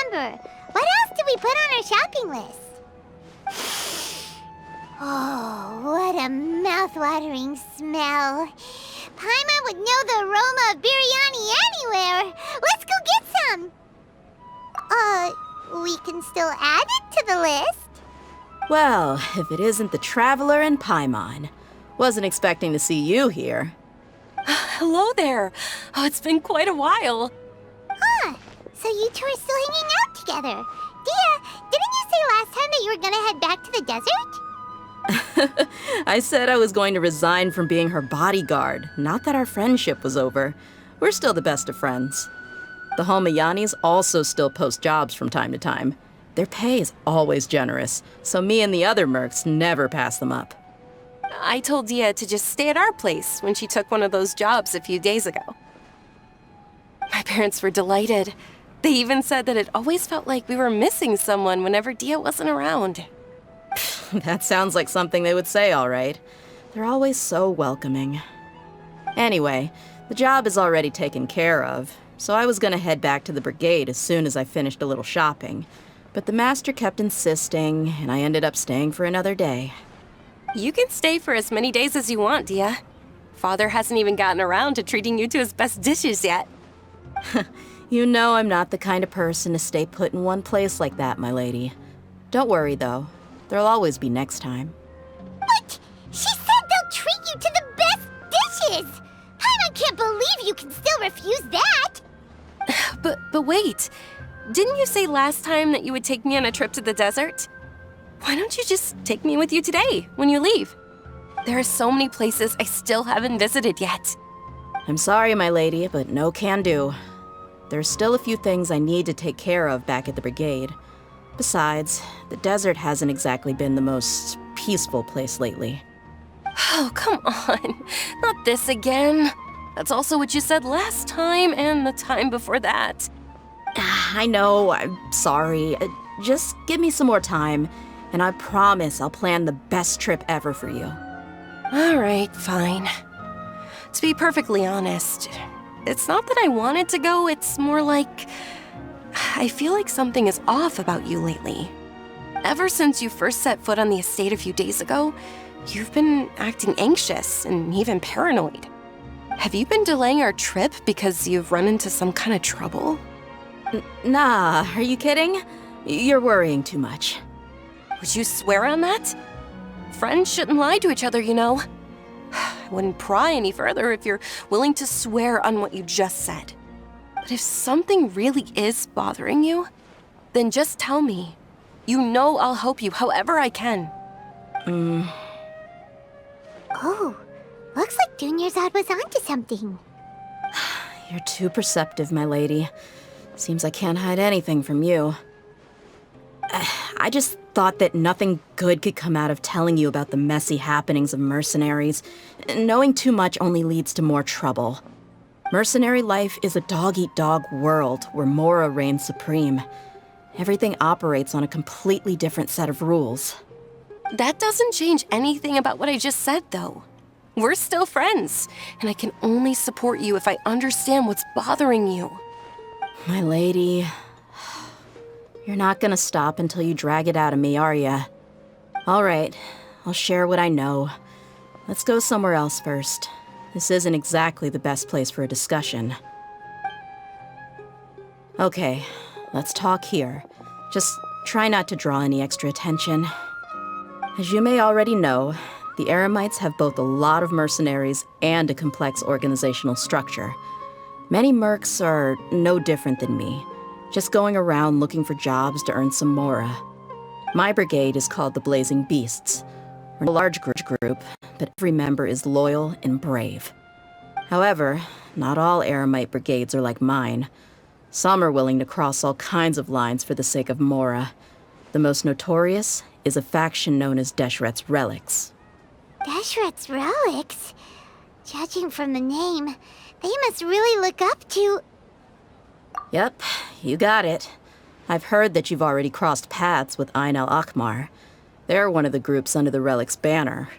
remember. What else did we put on our shopping list? Oh, what a mouth-watering smell. Paimon would know the aroma of biryani anywhere. Let's go get some. We can still add it to the list. Well, if it isn't the Traveler and Paimon. Wasn't expecting to see you here. Hello there. Oh, it's been quite a while. Huh. So you two are still hanging out together. Dehya, didn't you say last time that you were gonna head back to the desert? I said I was going to resign from being her bodyguard, not that our friendship was over. We're still the best of friends. The Homayanis also still post jobs from time to time. Their pay is always generous, so me and the other mercs never pass them up. I told Dehya to just stay at our place when she took one of those jobs a few days ago. My parents were delighted. They even said that it always felt like we were missing someone whenever Dehya wasn't around. That sounds like something they would say, all right. They're always so welcoming. Anyway, the job is already taken care of, so I was gonna head back to the brigade as soon as I finished a little shopping. But the master kept insisting, and I ended up staying for another day. You can stay for as many days as you want, Dehya. Father hasn't even gotten around to treating you to his best dishes yet. You know I'm not the kind of person to stay put in one place like that, my lady. Don't worry, though. There'll always be next time. What? She said they'll treat you to the best dishes! I can't believe you can still refuse that! But wait. Didn't you say last time that you would take me on a trip to the desert? Why don't you just take me with you today, when you leave? There are so many places I still haven't visited yet. I'm sorry, my lady, but no can do. There's still a few things I need to take care of back at the brigade. Besides, the desert hasn't exactly been the most peaceful place lately. Oh, come on. Not this again. That's also what you said last time and the time before that. I know, I'm sorry. Just give me some more time, and I promise I'll plan the best trip ever for you. All right, fine. To be perfectly honest, it's not that I wanted to go, it's more like I feel like something is off about you lately. Ever since you first set foot on the estate a few days ago, you've been acting anxious and even paranoid. Have you been delaying our trip because you've run into some kind of trouble? Nah, are you kidding? You're worrying too much. Would you swear on that? Friends shouldn't lie to each other, you know. I wouldn't pry any further if you're willing to swear on what you just said. But if something really is bothering you, then just tell me. You know I'll help you however I can. Oh, looks like Dunyarzad was onto something. You're too perceptive, my lady. Seems I can't hide anything from you. I just thought that nothing good could come out of telling you about the messy happenings of mercenaries. Knowing too much only leads to more trouble. Mercenary life is a dog-eat-dog world where Mora reigns supreme. Everything operates on a completely different set of rules. That doesn't change anything about what I just said, though. We're still friends, and I can only support you if I understand what's bothering you. My lady, you're not gonna stop until you drag it out of me, are ya? All right, I'll share what I know. Let's go somewhere else first. This isn't exactly the best place for a discussion. Okay, let's talk here. Just try not to draw any extra attention. As you may already know, the Eremites have both a lot of mercenaries and a complex organizational structure. Many mercs are no different than me, just going around looking for jobs to earn some mora. My brigade is called the Blazing Beasts. We're a large group, but every member is loyal and brave. However, not all Eremite brigades are like mine. Some are willing to cross all kinds of lines for the sake of mora. The most notorious is a faction known as Deshret's Relics. Deshret's Relics? Judging from the name, they must really look up to... Yep, you got it. I've heard that you've already crossed paths with Ain al-Akmar. They're one of the groups under the Relic's banner.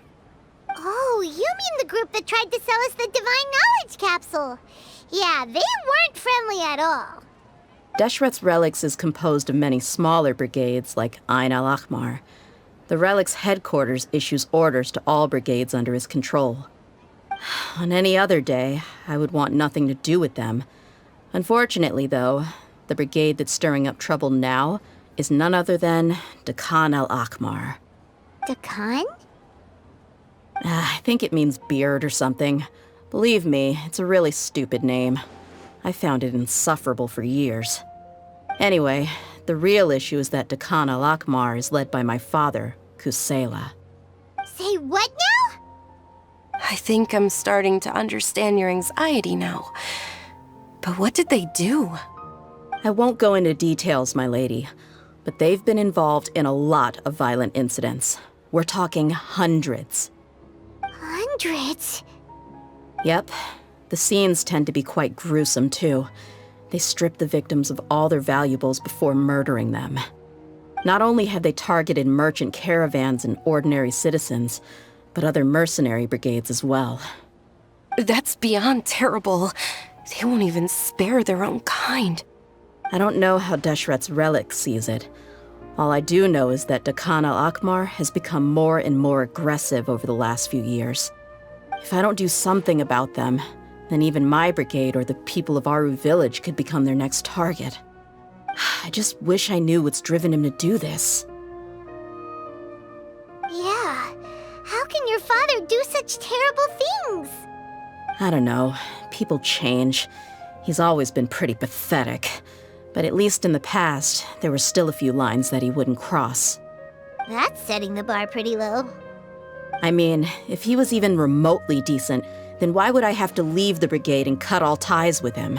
Oh, you mean the group that tried to sell us the Divine Knowledge Capsule? Yeah, they weren't friendly at all. Deshret's Relics is composed of many smaller brigades like Ain al-Ahmar. The Relic's headquarters issues orders to all brigades under his control. On any other day, I would want nothing to do with them. Unfortunately, though, the brigade that's stirring up trouble now is none other than Dakan al-Ahmar. Dakan? I think it means beard or something. Believe me, it's a really stupid name. I found it insufferable for years. Anyway, the real issue is that Dakan al-Ahmar is led by my father, Kusela. Say what now? I think I'm starting to understand your anxiety now. But what did they do? I won't go into details, my lady, but they've been involved in a lot of violent incidents. We're talking hundreds. Hundreds? Yep. The scenes tend to be quite gruesome, too. They strip the victims of all their valuables before murdering them. Not only have they targeted merchant caravans and ordinary citizens, but other mercenary brigades as well. That's beyond terrible. They won't even spare their own kind. I don't know how Deshret's Relic sees it. All I do know is that Dakan al-Ahmar has become more and more aggressive over the last few years. If I don't do something about them, then even my brigade or the people of Aru village could become their next target. I just wish I knew what's driven him to do this. Yeah. How can your father do such terrible things? I don't know. People change. He's always been pretty pathetic. But at least in the past, there were still a few lines that he wouldn't cross. That's setting the bar pretty low. I mean, if he was even remotely decent, then why would I have to leave the brigade and cut all ties with him?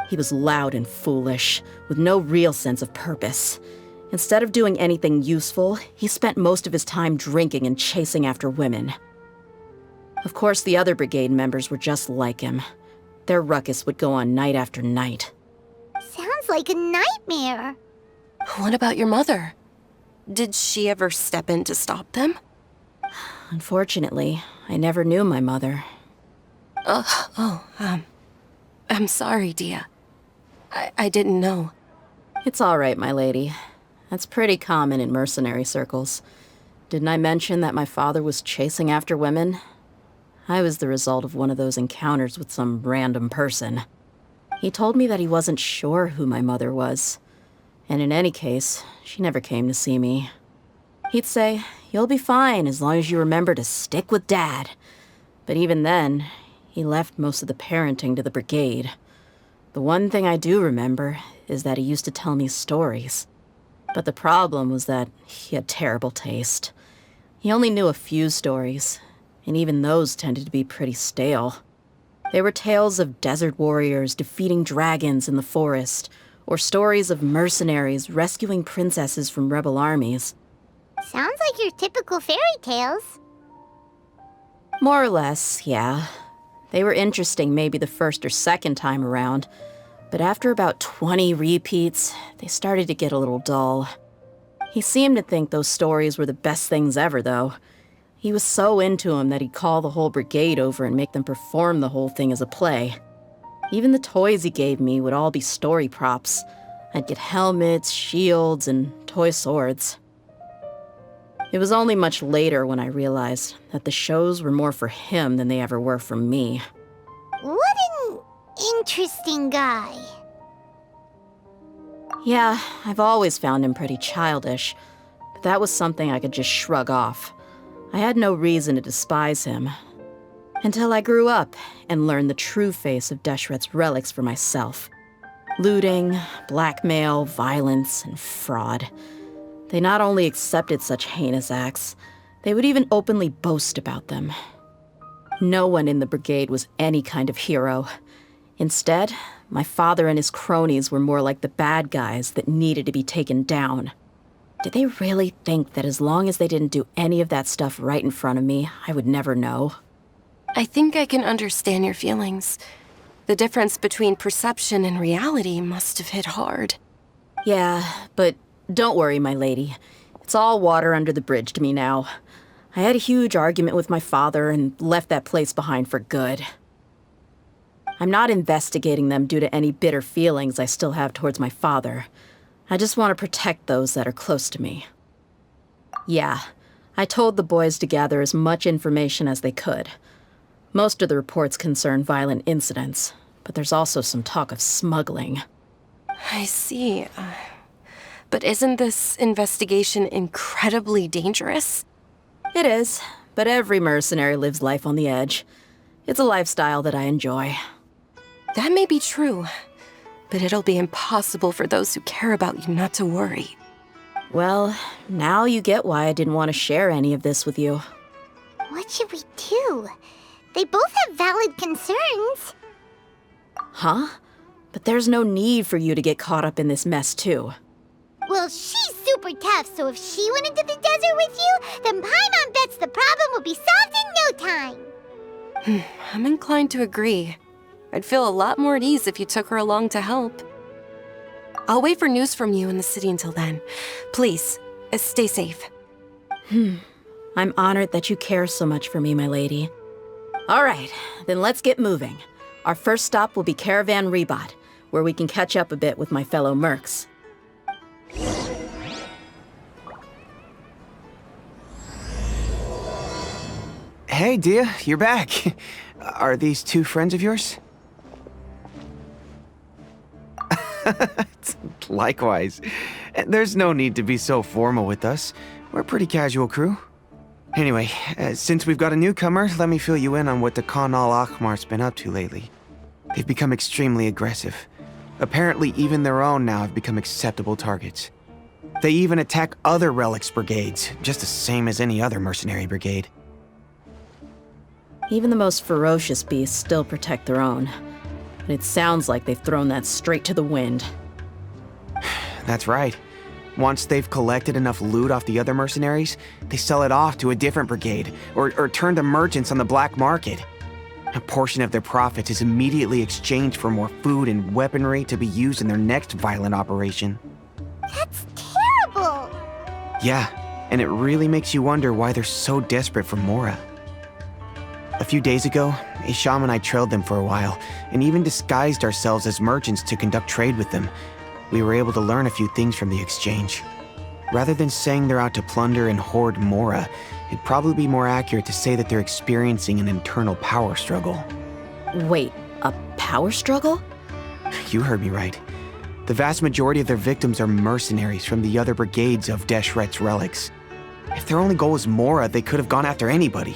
He was loud and foolish, with no real sense of purpose. Instead of doing anything useful, he spent most of his time drinking and chasing after women. Of course, the other brigade members were just like him. Their ruckus would go on night after night. Sounds like a nightmare. What about your mother? Did she ever step in to stop them? Unfortunately, I never knew my mother. I'm sorry, Dehya. I didn't know. It's all right, my lady. That's pretty common in mercenary circles. Didn't I mention that my father was chasing after women? I was the result of one of those encounters with some random person. He told me that he wasn't sure who my mother was. And in any case, she never came to see me. He'd say, "You'll be fine as long as you remember to stick with Dad." But even then, he left most of the parenting to the brigade. The one thing I do remember is that he used to tell me stories. But the problem was that he had terrible taste. He only knew a few stories, and even those tended to be pretty stale. They were tales of desert warriors defeating dragons in the forest, or stories of mercenaries rescuing princesses from rebel armies. Sounds like your typical fairy tales. More or less, yeah. They were interesting maybe the first or second time around, but after about 20 repeats, they started to get a little dull. He seemed to think those stories were the best things ever, though. He was so into them that he'd call the whole brigade over and make them perform the whole thing as a play. Even the toys he gave me would all be story props. I'd get helmets, shields, and toy swords. It was only much later when I realized that the shows were more for him than they ever were for me. What an interesting guy. Yeah, I've always found him pretty childish, but that was something I could just shrug off. I had no reason to despise him. Until I grew up and learned the true face of Deshret's Relics for myself. Looting, blackmail, violence, and fraud. They not only accepted such heinous acts, they would even openly boast about them. No one in the brigade was any kind of hero. Instead, my father and his cronies were more like the bad guys that needed to be taken down. Did they really think that as long as they didn't do any of that stuff right in front of me, I would never know? I think I can understand your feelings. The difference between perception and reality must have hit hard. Yeah, but don't worry, my lady. It's all water under the bridge to me now. I had a huge argument with my father and left that place behind for good. I'm not investigating them due to any bitter feelings I still have towards my father. I just want to protect those that are close to me. Yeah, I told the boys to gather as much information as they could. Most of the reports concern violent incidents, but there's also some talk of smuggling. I see. But isn't this investigation incredibly dangerous? It is, but every mercenary lives life on the edge. It's a lifestyle that I enjoy. That may be true, but it'll be impossible for those who care about you not to worry. Well, now you get why I didn't want to share any of this with you. What should we do? They both have valid concerns. Huh? But there's no need for you to get caught up in this mess, too. Well, she's super tough, so if she went into the desert with you, then Paimon bets the problem will be solved in no time. I'm inclined to agree. I'd feel a lot more at ease if you took her along to help. I'll wait for news from you in the city until then. Please, stay safe. I'm honored that you care so much for me, my lady. All right, then let's get moving. Our first stop will be Caravan Rebot, where we can catch up a bit with my fellow mercs. Hey, Dehya, you're back. Are these two friends of yours? Likewise. There's no need to be so formal with us. We're a pretty casual crew. Anyway, since we've got a newcomer, let me fill you in on what the Khan al-Ahmar's been up to lately. They've become extremely aggressive. Apparently, even their own now have become acceptable targets. They even attack other relics brigades, just the same as any other mercenary brigade. Even the most ferocious beasts still protect their own. But it sounds like they've thrown that straight to the wind. That's right. Once they've collected enough loot off the other mercenaries, they sell it off to a different brigade, or turn to merchants on the black market. A portion of their profits is immediately exchanged for more food and weaponry to be used in their next violent operation. That's terrible! Yeah, and it really makes you wonder why they're so desperate for Mora. A few days ago, Isham and I trailed them for a while, and even disguised ourselves as merchants to conduct trade with them. We were able to learn a few things from the exchange. Rather than saying they're out to plunder and hoard Mora, it'd probably be more accurate to say that they're experiencing an internal power struggle. Wait, a power struggle? You heard me right. The vast majority of their victims are mercenaries from the other brigades of Deshret's relics. If their only goal was Mora, they could have gone after anybody.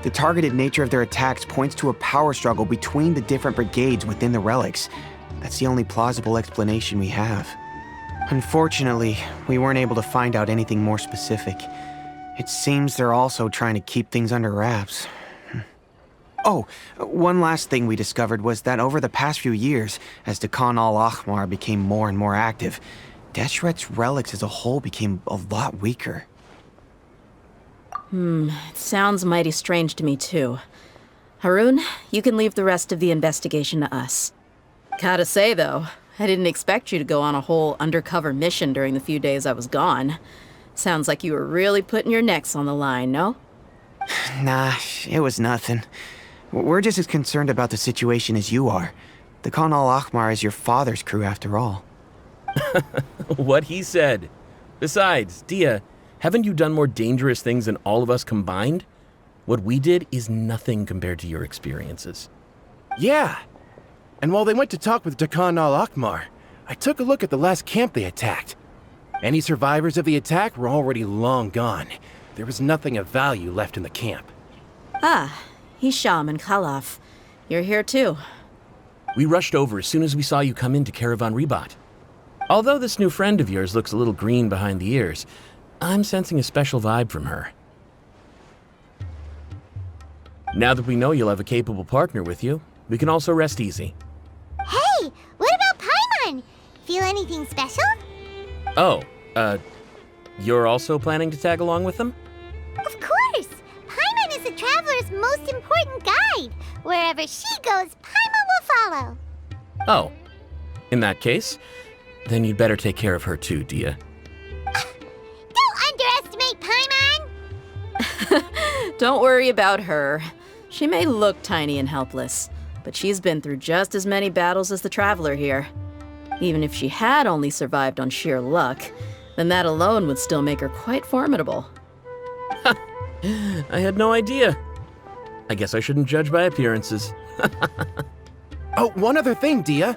The targeted nature of their attacks points to a power struggle between the different brigades within the relics. That's the only plausible explanation we have. Unfortunately, we weren't able to find out anything more specific. It seems they're also trying to keep things under wraps. Oh, one last thing we discovered was that over the past few years, as the Khan al-Ahmar became more and more active, Deshret's relics as a whole became a lot weaker. It sounds mighty strange to me, too. Harun, you can leave the rest of the investigation to us. Gotta say, though, I didn't expect you to go on a whole undercover mission during the few days I was gone. Sounds like you were really putting your necks on the line, no? Nah, it was nothing. We're just as concerned about the situation as you are. The Khan al-Ahmar is your father's crew, after all. What he said. Besides, Dehya, haven't you done more dangerous things than all of us combined? What we did is nothing compared to your experiences. Yeah. And while they went to talk with Khan al-Ahmar, I took a look at the last camp they attacked. Any survivors of the attack were already long gone. There was nothing of value left in the camp. Ah, Hisham and Khalaf. You're here too. We rushed over as soon as we saw you come into Caravan Rebot. Although this new friend of yours looks a little green behind the ears, I'm sensing a special vibe from her. Now that we know you'll have a capable partner with you, we can also rest easy. Hey, what about Paimon? Feel anything special? Oh, you're also planning to tag along with them? Of course! Paimon is the traveler's most important guide. Wherever she goes, Paimon will follow. Oh, in that case, then you'd better take care of her too, Dehya. Don't underestimate Paimon! Don't worry about her. She may look tiny and helpless, but she's been through just as many battles as the Traveler here. Even if she had only survived on sheer luck, then that alone would still make her quite formidable. I had no idea. I guess I shouldn't judge by appearances. Oh, one other thing, Dehya.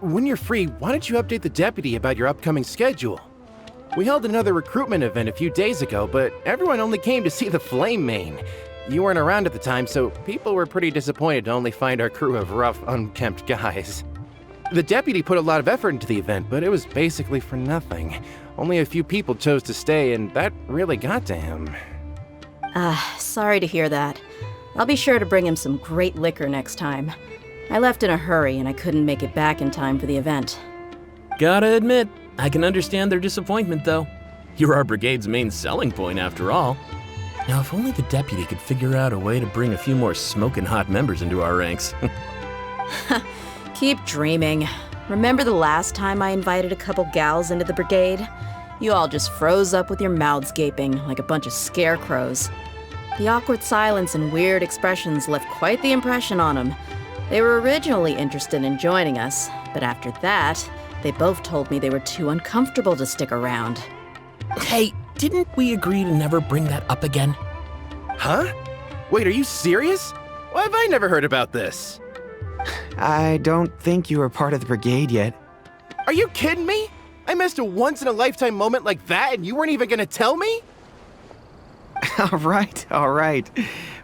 When you're free, why don't you update the deputy about your upcoming schedule? We held another recruitment event a few days ago, but everyone only came to see the Flame Main. You weren't around at the time, so people were pretty disappointed to only find our crew of rough, unkempt guys. The deputy put a lot of effort into the event, but it was basically for nothing. Only a few people chose to stay, and that really got to him. Sorry to hear that. I'll be sure to bring him some great liquor next time. I left in a hurry and I couldn't make it back in time for the event. Gotta admit, I can understand their disappointment, though. You're our brigade's main selling point, after all. Now, if only the deputy could figure out a way to bring a few more smoking hot members into our ranks. Keep dreaming. Remember the last time I invited a couple gals into the brigade? You all just froze up with your mouths gaping like a bunch of scarecrows. The awkward silence and weird expressions left quite the impression on them. They were originally interested in joining us, but after that, they both told me they were too uncomfortable to stick around. Hey, didn't we agree to never bring that up again? Huh? Wait, are you serious? Why have I never heard about this? I don't think you were part of the brigade yet. Are you kidding me? I missed a once-in-a-lifetime moment like that and you weren't even gonna tell me? All right.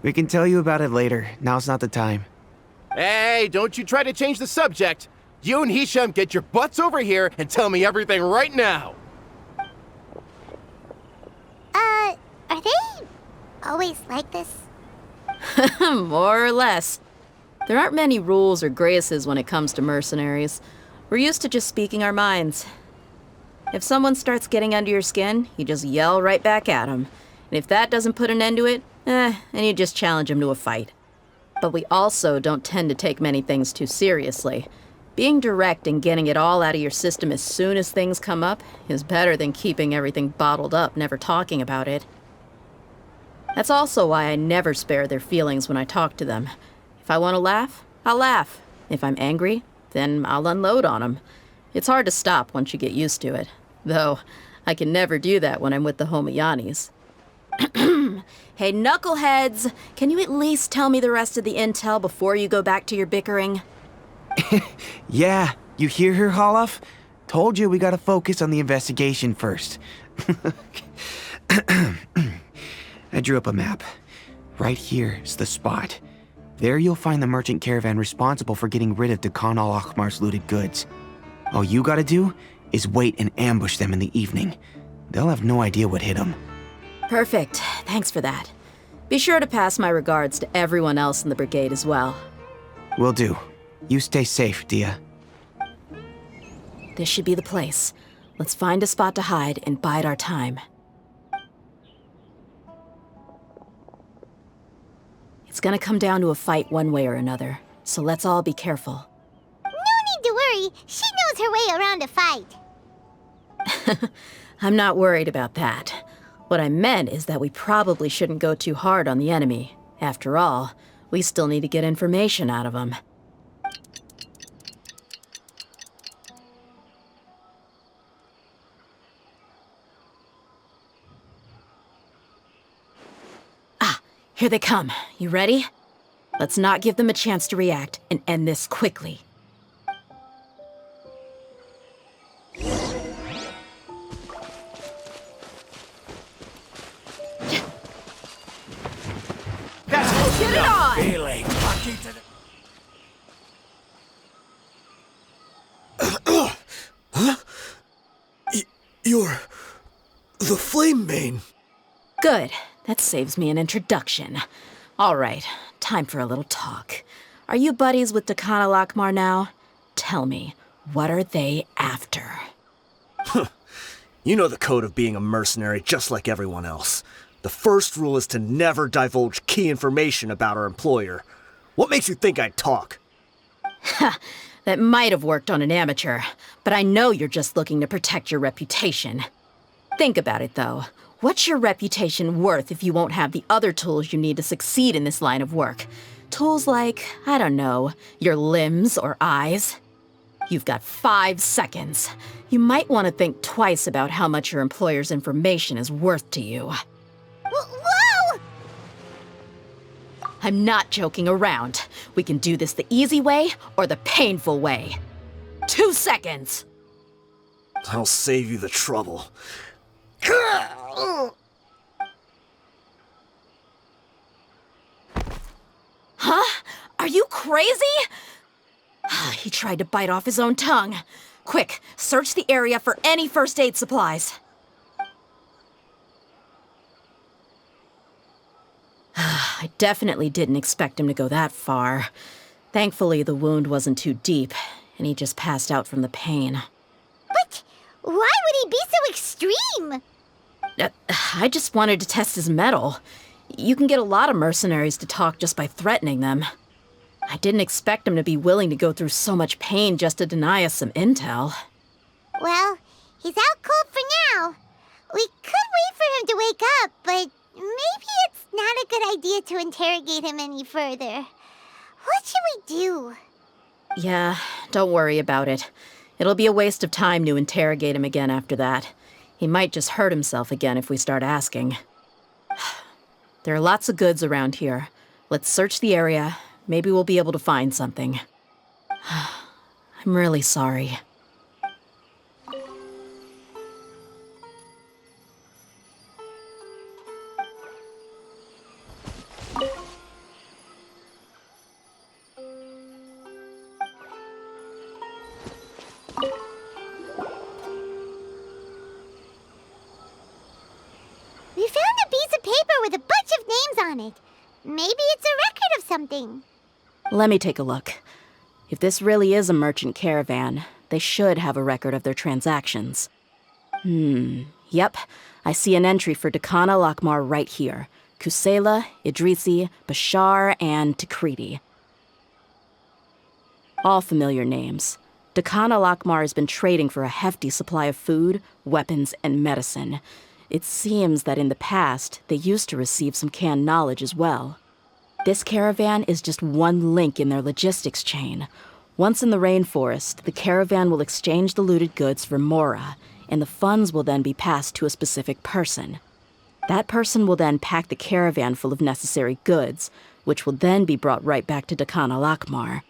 We can tell you about it later. Now's not the time. Hey, don't you try to change the subject. You and Hisham get your butts over here and tell me everything right now. Are they always like this? More or less. There aren't many rules or graces when it comes to mercenaries. We're used to just speaking our minds. If someone starts getting under your skin, you just yell right back at them. And if that doesn't put an end to it, then you just challenge them to a fight. But we also don't tend to take many things too seriously. Being direct and getting it all out of your system as soon as things come up is better than keeping everything bottled up, never talking about it. That's also why I never spare their feelings when I talk to them. If I want to laugh, I'll laugh. If I'm angry, then I'll unload on them. It's hard to stop once you get used to it. Though, I can never do that when I'm with the Homiyanis. Hey, knuckleheads! Can you at least tell me the rest of the intel before you go back to your bickering? Yeah, you hear her, Holloff? Told you we gotta focus on the investigation first. I drew up a map. Right here's the spot. There you'll find the merchant caravan responsible for getting rid of Dehya al-Akhmar's looted goods. All you gotta do is wait and ambush them in the evening. They'll have no idea what hit them. Perfect. Thanks for that. Be sure to pass my regards to everyone else in the brigade as well. Will do. You stay safe, Dehya. This should be the place. Let's find a spot to hide and bide our time. It's gonna come down to a fight one way or another, so let's all be careful. No need to worry. She knows her way around a fight. I'm not worried about that. What I meant is that we probably shouldn't go too hard on the enemy. After all, we still need to get information out of them. Here they come. You ready? Let's not give them a chance to react and end this quickly. Get it on! Feeling lucky to You're the Flame Main. Good. That saves me an introduction. All right, time for a little talk. Are you buddies with Dehya al-Akhmar now? Tell me, what are they after? You know the code of being a mercenary just like everyone else. The first rule is to never divulge key information about our employer. What makes you think I'd talk? That might have worked on an amateur, but I know you're just looking to protect your reputation. Think about it, though. What's your reputation worth if you won't have the other tools you need to succeed in this line of work? Tools like, I don't know, your limbs or eyes. You've got 5 seconds. You might want to think twice about how much your employer's information is worth to you. Whoa! I'm not joking around. We can do this the easy way or the painful way. 2 seconds! I'll save you the trouble. Huh? Are you crazy? He tried to bite off his own tongue. Quick, search the area for any first aid supplies. I definitely didn't expect him to go that far. Thankfully, the wound wasn't too deep, and he just passed out from the pain. But why would he be so extreme? I just wanted to test his mettle. You can get a lot of mercenaries to talk just by threatening them. I didn't expect him to be willing to go through so much pain just to deny us some intel. Well, he's out cold for now. We could wait for him to wake up, but maybe it's not a good idea to interrogate him any further. What should we do? Yeah, don't worry about it. It'll be a waste of time to interrogate him again after that. He might just hurt himself again if we start asking. There are lots of goods around here. Let's search the area. Maybe we'll be able to find something. I'm really sorry. We found a piece of paper with a bunch of names on it. Maybe it's a record of something. Let me take a look. If this really is a merchant caravan, they should have a record of their transactions. Yep. I see an entry for Dehya Lakmar right here. Kusela, Idrisi, Bashar, and Takriti. All familiar names. Dehya Lakmar has been trading for a hefty supply of food, weapons, and medicine. It seems that in the past, they used to receive some canned knowledge as well. This caravan is just one link in their logistics chain. Once in the rainforest, the caravan will exchange the looted goods for Mora, and the funds will then be passed to a specific person. That person will then pack the caravan full of necessary goods, which will then be brought right back to Dehya Lakmar.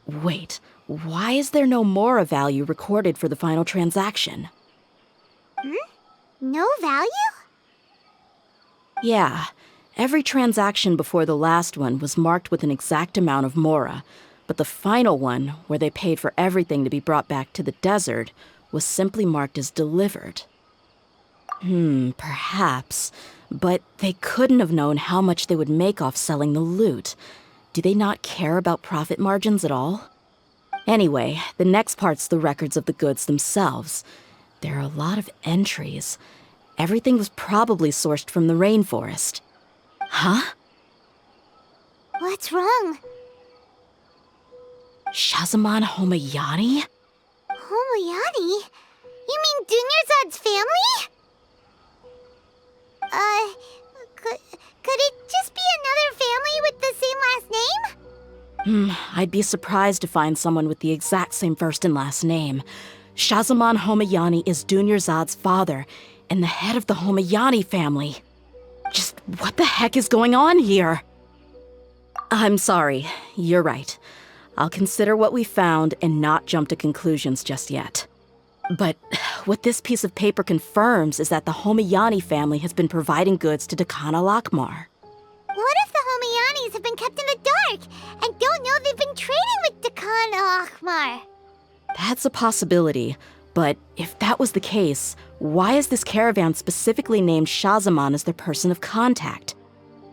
Wait, why is there no Mora value recorded for the final transaction? No value? Yeah. Every transaction before the last one was marked with an exact amount of Mora, but the final one, where they paid for everything to be brought back to the desert, was simply marked as delivered. Perhaps. But they couldn't have known how much they would make off selling the loot. Do they not care about profit margins at all? Anyway, the next part's the records of the goods themselves. There are a lot of entries. Everything was probably sourced from the rainforest. Huh? What's wrong? Shahzaman Homayani? Homayani? You mean Dunyarzad's family? Could it just be another family with the same last name? I'd be surprised to find someone with the exact same first and last name. Shahzaman Homayani is Dunyarzad's father, and the head of the Homayani family. Just what the heck is going on here? I'm sorry, you're right. I'll consider what we found and not jump to conclusions just yet. But what this piece of paper confirms is that the Homayani family has been providing goods to Dehya Lakmar. What if the Homayanis have been kept in the dark and don't know they've been trading with Dehya Lakmar? That's a possibility, but if that was the case, why is this caravan specifically named Shahzaman as their person of contact?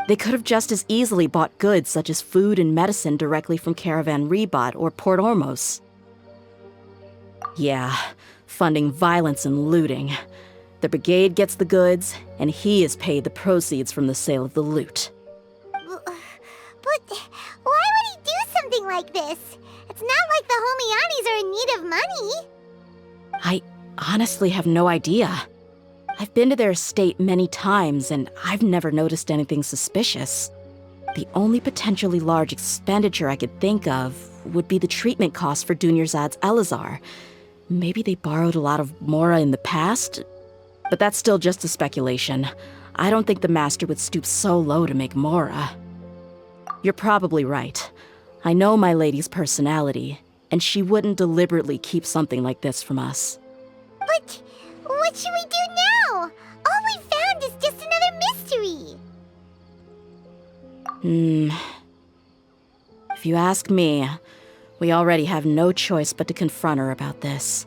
They could have just as easily bought goods such as food and medicine directly from Caravan Ribat or Port Ormos. Yeah, funding violence and looting. The brigade gets the goods, and he is paid the proceeds from the sale of the loot. But why would he do something like this? It's not like the Homayanis are in need of money. I honestly have no idea. I've been to their estate many times, and I've never noticed anything suspicious. The only potentially large expenditure I could think of would be the treatment costs for Dunyarzad's Elazar. Maybe they borrowed a lot of Mora in the past? But that's still just a speculation. I don't think the Master would stoop so low to make Mora. You're probably right. I know my lady's personality, and she wouldn't deliberately keep something like this from us. But what should we do now? All we found is just another mystery. If you ask me, we already have no choice but to confront her about this.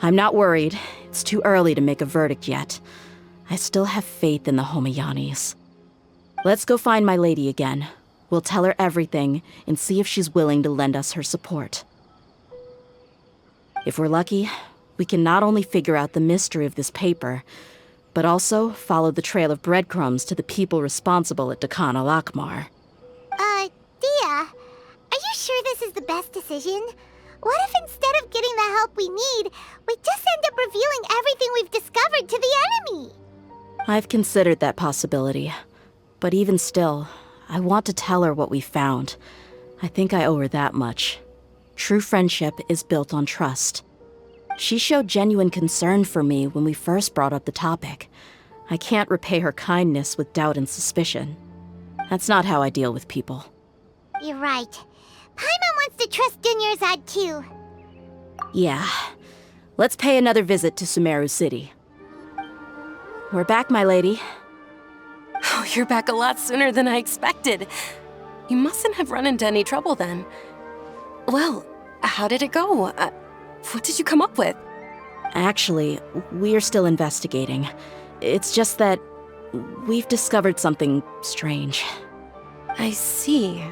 I'm not worried. It's too early to make a verdict yet. I still have faith in the Homayanis. Let's go find my lady again. We'll tell her everything and see if she's willing to lend us her support. If we're lucky, we can not only figure out the mystery of this paper, but also follow the trail of breadcrumbs to the people responsible at Dakan al-Akmar. Dehya, are you sure this is the best decision? What if instead of getting the help we need, we just end up revealing everything we've discovered to the enemy? I've considered that possibility, but even still, I want to tell her what we found. I think I owe her that much. True friendship is built on trust. She showed genuine concern for me when we first brought up the topic. I can't repay her kindness with doubt and suspicion. That's not how I deal with people. You're right. Paimon wants to trust Dunyarzad too. Yeah. Let's pay another visit to Sumeru City. We're back, my lady. Oh, you're back a lot sooner than I expected. You mustn't have run into any trouble then. Well, how did it go? What did you come up with? Actually, we're still investigating. It's just that we've discovered something strange. I see.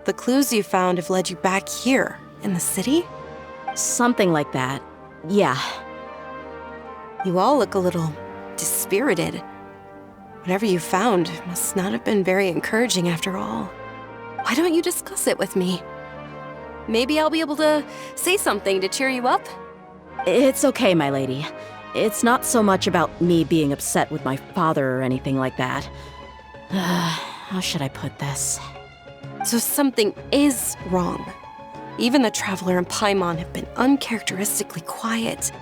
The clues you found have led you back here, in the city? Something like that. Yeah. You all look a little dispirited. Whatever you found must not have been very encouraging after all. Why don't you discuss it with me? Maybe I'll be able to say something to cheer you up? It's okay, my lady. It's not so much about me being upset with my father or anything like that. How should I put this? So something is wrong. Even the Traveler and Paimon have been uncharacteristically quiet.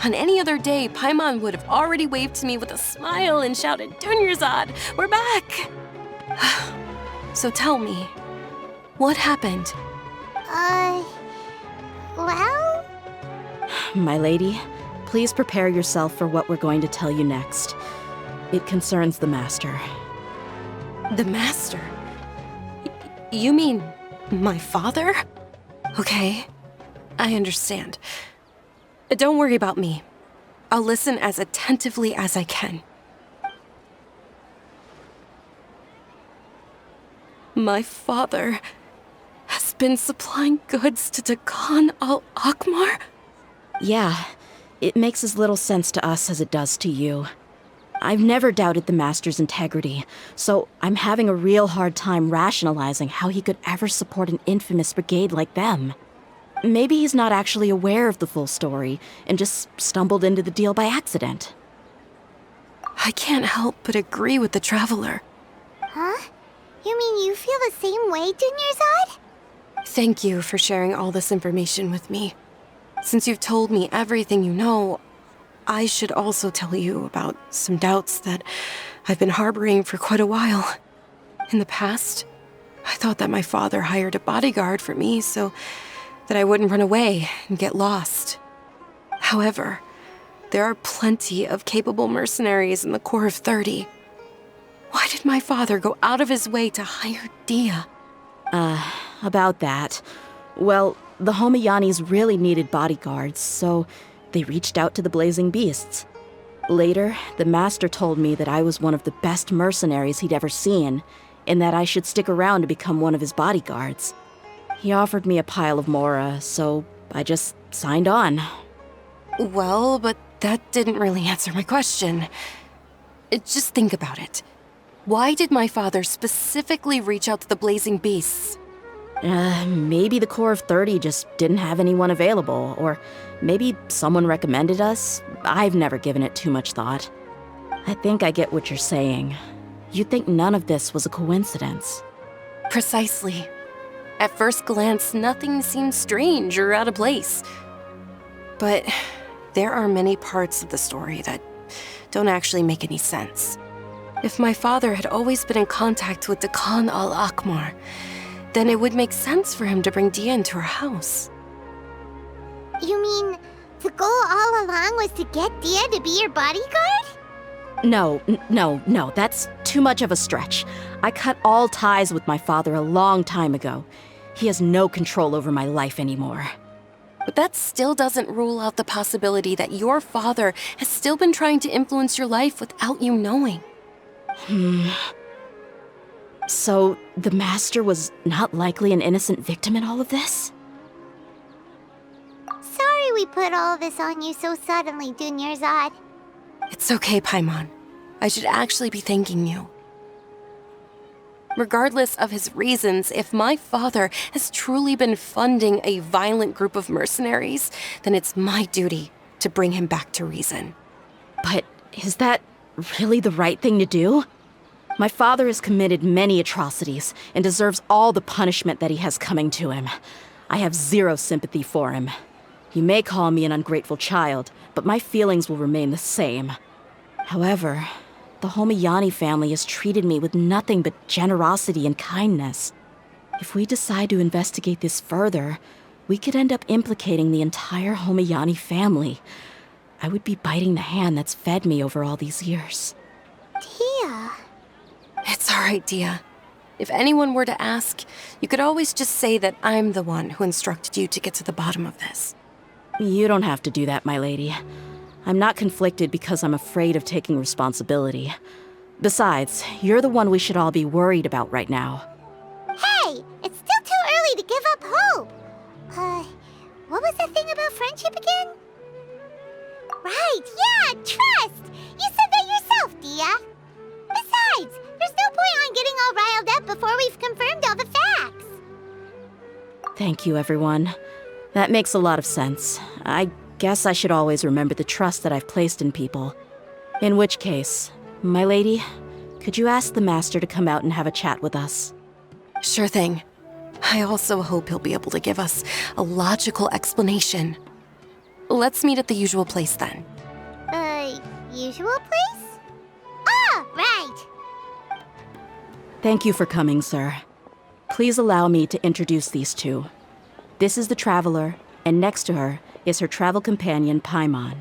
On any other day, Paimon would have already waved to me with a smile and shouted, "Dunyarzad, we're back!" So tell me, what happened? Well? My lady, please prepare yourself for what we're going to tell you next. It concerns the Master. The Master? You mean my father? Okay, I understand. Don't worry about me. I'll listen as attentively as I can. My father has been supplying goods to Dakan al-Akmar? Yeah, it makes as little sense to us as it does to you. I've never doubted the Master's integrity, so I'm having a real hard time rationalizing how he could ever support an infamous brigade like them. Maybe he's not actually aware of the full story and just stumbled into the deal by accident. I can't help but agree with the Traveler. Huh? You mean you feel the same way, Dunyarzad? Thank you for sharing all this information with me. Since you've told me everything you know, I should also tell you about some doubts that I've been harboring for quite a while. In the past, I thought that my father hired a bodyguard for me so that I wouldn't run away and get lost. However, there are plenty of capable mercenaries in the Corps of 30. Why did my father go out of his way to hire Dehya? About that. Well, the Homayanis really needed bodyguards, so they reached out to the Blazing Beasts. Later, the Master told me that I was one of the best mercenaries he'd ever seen, and that I should stick around to become one of his bodyguards. He offered me a pile of Mora, so I just signed on. Well, but that didn't really answer my question. Just think about it. Why did my father specifically reach out to the Blazing Beasts? Maybe the Corps of 30 just didn't have anyone available, or maybe someone recommended us. I've never given it too much thought. I think I get what you're saying. you'd think none of this was a coincidence. Precisely. At first glance, nothing seems strange or out of place. But there are many parts of the story that don't actually make any sense. If my father had always been in contact with Dehya al-Akmar, then it would make sense for him to bring Dehya into our house. You mean the goal all along was to get Dehya to be your bodyguard? No, that's too much of a stretch. I cut all ties with my father a long time ago. He has no control over my life anymore. But that still doesn't rule out the possibility that your father has still been trying to influence your life without you knowing. So, the Master was not likely an innocent victim in all of this? Sorry we put all this on you so suddenly, Dunyarzad. It's okay, Paimon. I should actually be thanking you. Regardless of his reasons, if my father has truly been funding a violent group of mercenaries, then it's my duty to bring him back to reason. But is that really the right thing to do? My father has committed many atrocities and deserves all the punishment that he has coming to him. I have zero sympathy for him. You may call me an ungrateful child, but my feelings will remain the same. However, the Homayani family has treated me with nothing but generosity and kindness. If we decide to investigate this further, we could end up implicating the entire Homayani family. I would be biting the hand that's fed me over all these years. Dehya. It's all right, Dehya. If anyone were to ask, you could always just say that I'm the one who instructed you to get to the bottom of this. You don't have to do that, my lady. I'm not conflicted because I'm afraid of taking responsibility. Besides, you're the one we should all be worried about right now. Hey, it's still too early to give up hope. What was that thing about friendship again? Right, yeah, trust! You said that yourself, Dehya. Besides, there's no point on getting all riled up before we've confirmed all the facts. Thank you, everyone. That makes a lot of sense. I guess I should always remember the trust that I've placed in people. In which case, my lady, could you ask the Master to come out and have a chat with us? Sure thing. I also hope he'll be able to give us a logical explanation. Let's meet at the usual place then. Usual place? Ah, right! Thank you for coming, sir. Please allow me to introduce these two. This is the Traveler, and next to her is her travel companion, Paimon.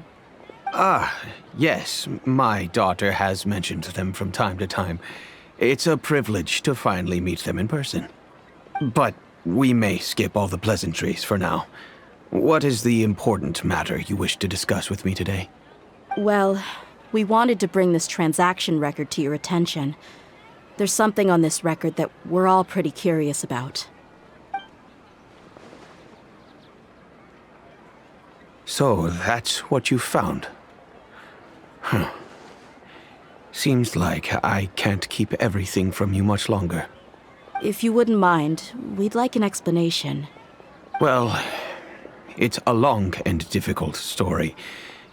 Yes, my daughter has mentioned them from time to time. It's a privilege to finally meet them in person. But we may skip all the pleasantries for now. What is the important matter you wish to discuss with me today? Well, we wanted to bring this transaction record to your attention. There's something on this record that we're all pretty curious about. So, that's what you found? Seems like I can't keep everything from you much longer. If you wouldn't mind, we'd like an explanation. Well, it's a long and difficult story.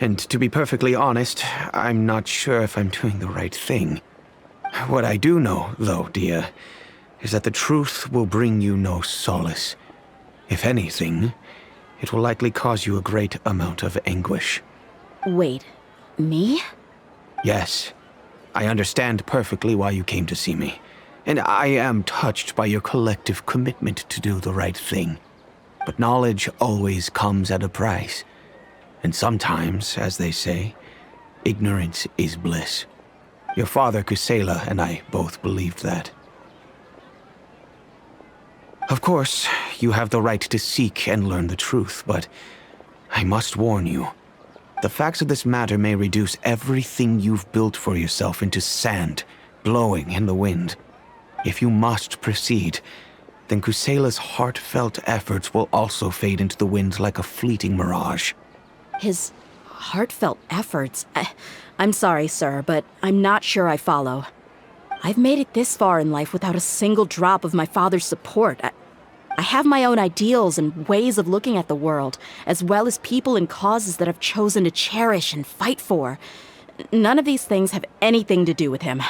And to be perfectly honest, I'm not sure if I'm doing the right thing. What I do know, though, Dehya, is that the truth will bring you no solace. If anything, it will likely cause you a great amount of anguish. Wait, me? Yes. I understand perfectly why you came to see me. And I am touched by your collective commitment to do the right thing. But knowledge always comes at a price. And sometimes, as they say, ignorance is bliss. Your father, Kusela, and I both believed that. Of course, you have the right to seek and learn the truth, but I must warn you. The facts of this matter may reduce everything you've built for yourself into sand, blowing in the wind. If you must proceed, then Kusela's heartfelt efforts will also fade into the wind like a fleeting mirage. His heartfelt efforts? I'm sorry, sir, but I'm not sure I follow. I've made it this far in life without a single drop of my father's support. I have my own ideals and ways of looking at the world, as well as people and causes that I've chosen to cherish and fight for. None of these things have anything to do with him.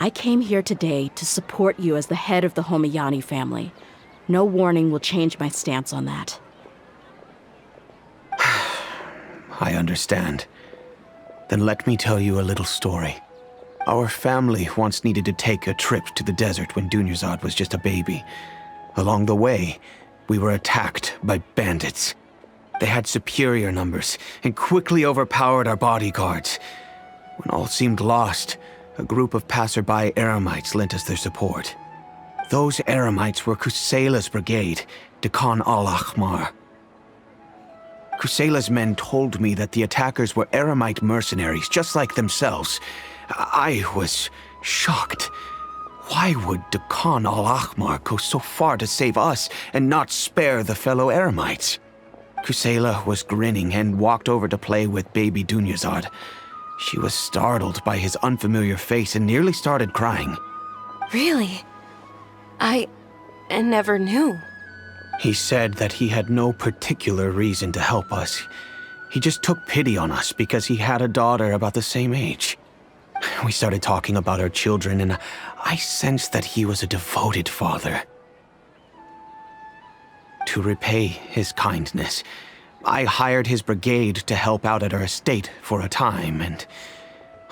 I came here today to support you as the head of the Homayani family. No warning will change my stance on that. I understand. Then let me tell you a little story. Our family once needed to take a trip to the desert when Dunyarzad was just a baby. Along the way, we were attacked by bandits. They had superior numbers and quickly overpowered our bodyguards. When all seemed lost, a group of passerby Eremites lent us their support. Those Eremites were Kusela's brigade, Dehya al-Ahmar. Kusela's men told me that the attackers were Eremite mercenaries, just like themselves. I was shocked. Why would Dehya al-Ahmar go so far to save us and not spare the fellow Eremites? Kusela was grinning and walked over to play with baby Dunyarzad. She was startled by his unfamiliar face and nearly started crying. Really? I never knew. He said that he had no particular reason to help us. He just took pity on us because he had a daughter about the same age. We started talking about our children, and I sensed that he was a devoted father. To repay his kindness, I hired his brigade to help out at our estate for a time and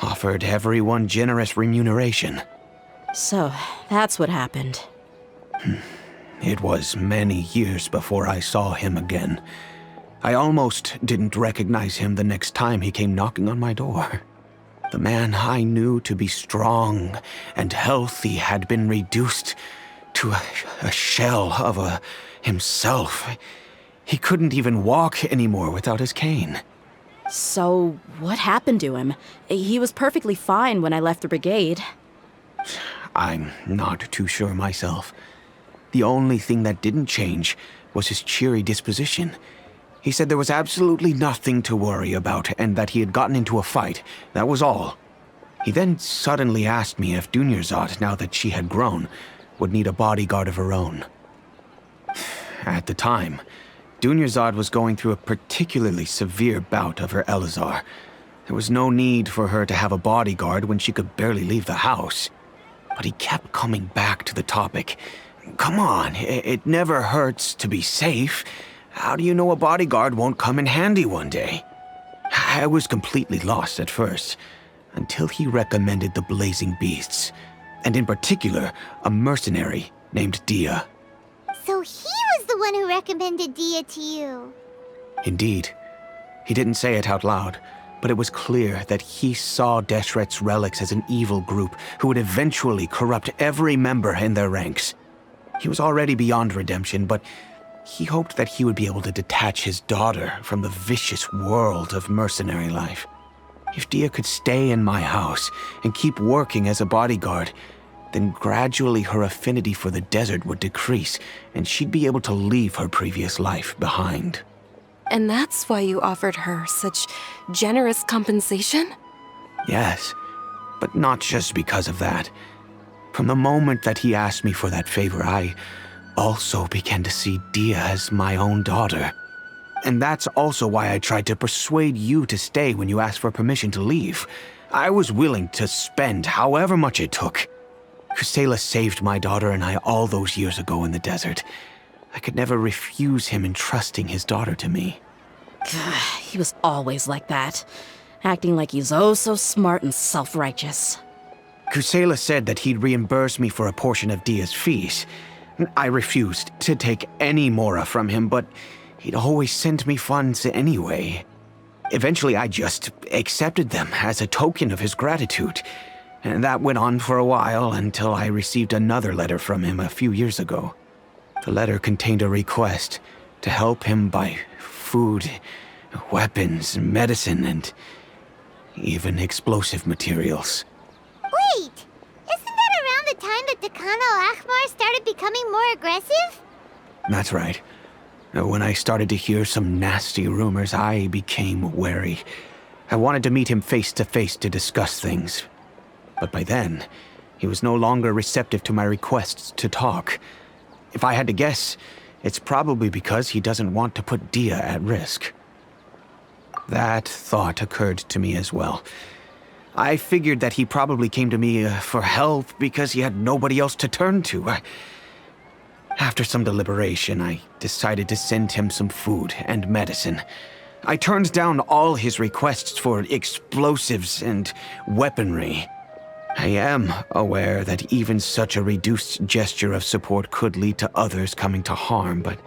offered everyone generous remuneration. So, that's what happened. It was many years before I saw him again. I almost didn't recognize him the next time he came knocking on my door. The man I knew to be strong and healthy had been reduced to a shell of himself. He couldn't even walk anymore without his cane. So, what happened to him? He was perfectly fine when I left the brigade. I'm not too sure myself. The only thing that didn't change was his cheery disposition. He said there was absolutely nothing to worry about and that he had gotten into a fight. That was all. He then suddenly asked me if Dunyarzad, now that she had grown, would need a bodyguard of her own. At the time, Dunyarzad was going through a particularly severe bout of her Elazar. There was no need for her to have a bodyguard when she could barely leave the house. But he kept coming back to the topic. Come on, it never hurts to be safe. How do you know a bodyguard won't come in handy one day? I was completely lost at first, until he recommended the Blazing Beasts, and in particular, a mercenary named Dehya. So he was the one who recommended Dehya to you. Indeed. He didn't say it out loud, but it was clear that he saw Deshret's relics as an evil group who would eventually corrupt every member in their ranks. He was already beyond redemption, but he hoped that he would be able to detach his daughter from the vicious world of mercenary life. If Dehya could stay in my house and keep working as a bodyguard, then gradually her affinity for the desert would decrease, and she'd be able to leave her previous life behind. And that's why you offered her such generous compensation? Yes, but not just because of that. From the moment that he asked me for that favor, I also began to see Dehya as my own daughter. And that's also why I tried to persuade you to stay when you asked for permission to leave. I was willing to spend however much it took. Kusela saved my daughter and I all those years ago in the desert. I could never refuse him entrusting his daughter to me. He was always like that, acting like he's oh so smart and self-righteous. Kusela said that he'd reimburse me for a portion of Dehya's fees. I refused to take any mora from him, but he'd always sent me funds anyway. Eventually, I just accepted them as a token of his gratitude. And that went on for a while until I received another letter from him a few years ago. The letter contained a request to help him buy food, weapons, medicine, and even explosive materials. Wait! Isn't that around the time that Dehya al-Ahmar started becoming more aggressive? That's right. When I started to hear some nasty rumors, I became wary. I wanted to meet him face to face to discuss things. But by then, he was no longer receptive to my requests to talk. If I had to guess, it's probably because he doesn't want to put Dehya at risk. That thought occurred to me as well. I figured that he probably came to me for help because he had nobody else to turn to. After some deliberation, I decided to send him some food and medicine. I turned down all his requests for explosives and weaponry. I am aware that even such a reduced gesture of support could lead to others coming to harm, but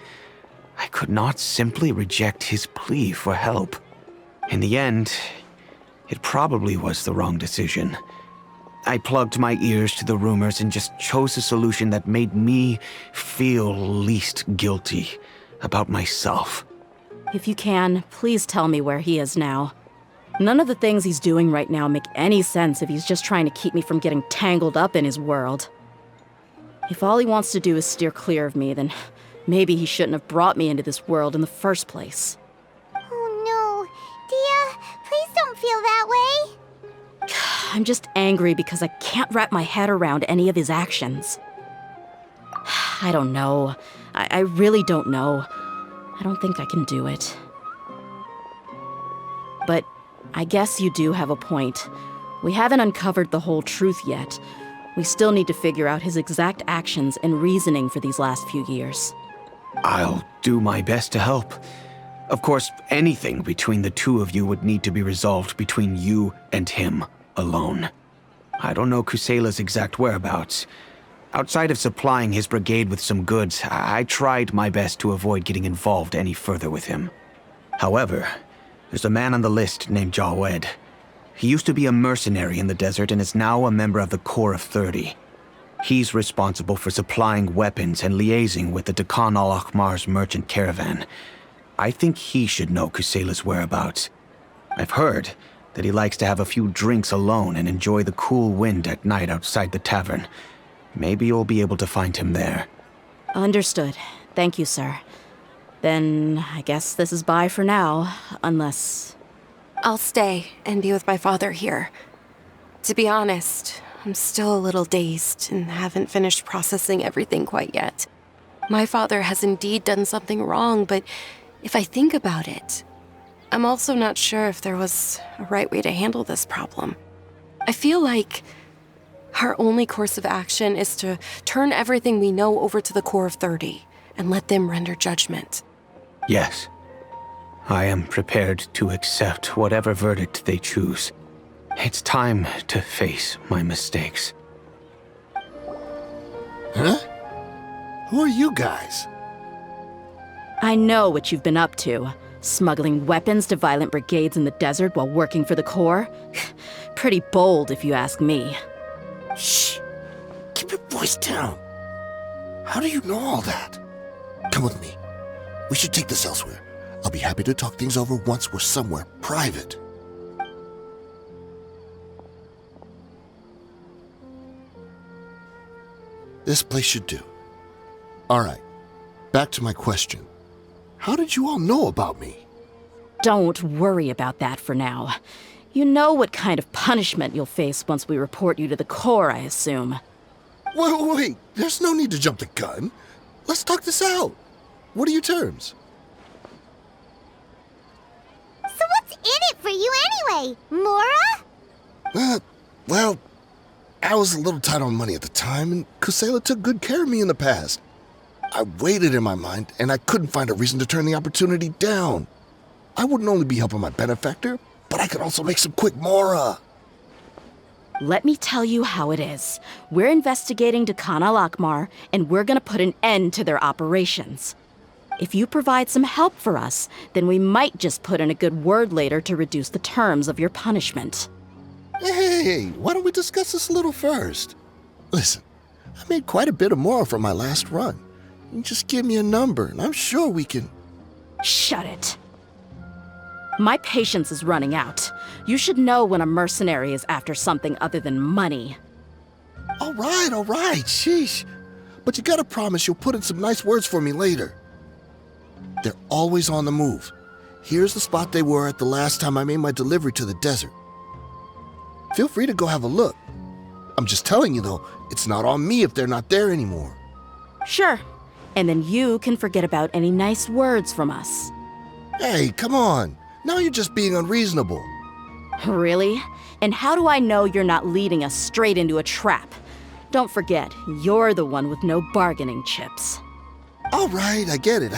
I could not simply reject his plea for help. In the end, it probably was the wrong decision. I plugged my ears to the rumors and just chose a solution that made me feel least guilty about myself. If you can, please tell me where he is now. None of the things he's doing right now make any sense if he's just trying to keep me from getting tangled up in his world. If all he wants to do is steer clear of me, then maybe he shouldn't have brought me into this world in the first place. Oh no. Dehya, please don't feel that way. I'm just angry because I can't wrap my head around any of his actions. I don't know. I really don't know. I don't think I can do it. But I guess you do have a point. We haven't uncovered the whole truth yet. We still need to figure out his exact actions and reasoning for these last few years. I'll do my best to help. Of course, anything between the two of you would need to be resolved between you and him alone. I don't know Kusela's exact whereabouts. Outside of supplying his brigade with some goods, I tried my best to avoid getting involved any further with him. However, there's a man on the list named Jawed. He used to be a mercenary in the desert and is now a member of the Corps of 30. He's responsible for supplying weapons and liaising with the Dakan al-Akhmar's merchant caravan. I think he should know Kusela's whereabouts. I've heard that he likes to have a few drinks alone and enjoy the cool wind at night outside the tavern. Maybe you'll be able to find him there. Understood. Thank you, sir. Then I guess this is bye for now, unless... I'll stay and be with my father here. To be honest, I'm still a little dazed and haven't finished processing everything quite yet. My father has indeed done something wrong, but if I think about it, I'm also not sure if there was a right way to handle this problem. I feel like our only course of action is to turn everything we know over to the Corps of 30 and let them render judgment. Yes. I am prepared to accept whatever verdict they choose. It's time to face my mistakes. Huh? Who are you guys? I know what you've been up to. Smuggling weapons to violent brigades in the desert while working for the Corps? Pretty bold, if you ask me. Shh! Keep your voice down. How do you know all that? Come with me. We should take this elsewhere. I'll be happy to talk things over once we're somewhere private. This place should do. All right. Back to my question. How did you all know about me? Don't worry about that for now. You know what kind of punishment you'll face once we report you to the Corps, I assume. Wait. There's no need to jump the gun. Let's talk this out. What are your terms? So what's in it for you anyway, Mora? Well, I was a little tight on money at the time, and Kusela took good care of me in the past. I weighed it in my mind, and I couldn't find a reason to turn the opportunity down. I wouldn't only be helping my benefactor, but I could also make some quick Mora. Let me tell you how it is. We're investigating Dakan al-Akhmar, and we're gonna put an end to their operations. If you provide some help for us, then we might just put in a good word later to reduce the terms of your punishment. Hey, why don't we discuss this a little first? Listen, I made quite a bit of Mora from my last run. You just give me a number, and I'm sure we can... Shut it. My patience is running out. You should know when a mercenary is after something other than money. All right, sheesh. But you gotta promise you'll put in some nice words for me later. They're always on the move. Here's the spot they were at the last time I made my delivery to the desert. Feel free to go have a look. I'm just telling you though, it's not on me if they're not there anymore. Sure. And then you can forget about any nice words from us. Hey, come on. Now you're just being unreasonable. Really? And how do I know you're not leading us straight into a trap? Don't forget, you're the one with no bargaining chips. All right, I get it.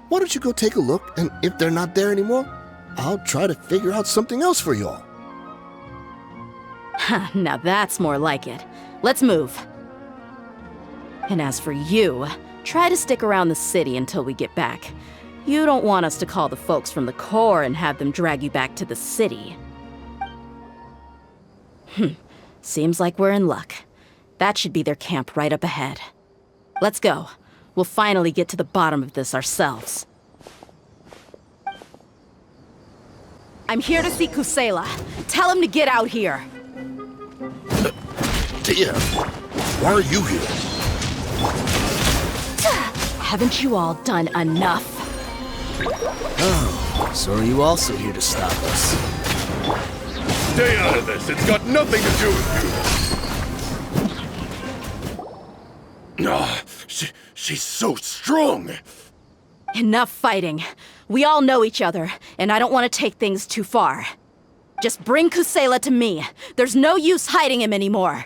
Why don't you go take a look, and if they're not there anymore, I'll try to figure out something else for y'all. Now that's more like it. Let's move. And as for you, try to stick around the city until we get back. You don't want us to call the folks from the Corps and have them drag you back to the city. Seems like we're in luck. That should be their camp right up ahead. Let's go. We'll finally get to the bottom of this ourselves. I'm here to see Kusela. Tell him to get out here. Dehya, why are you here? Haven't you all done enough? Oh, so are you also here to stop us? Stay out of this. It's got nothing to do with you. Ah, she's so strong. Enough fighting. We all know each other, and I don't want to take things too far. Just bring Kusela to me. There's no use hiding him anymore.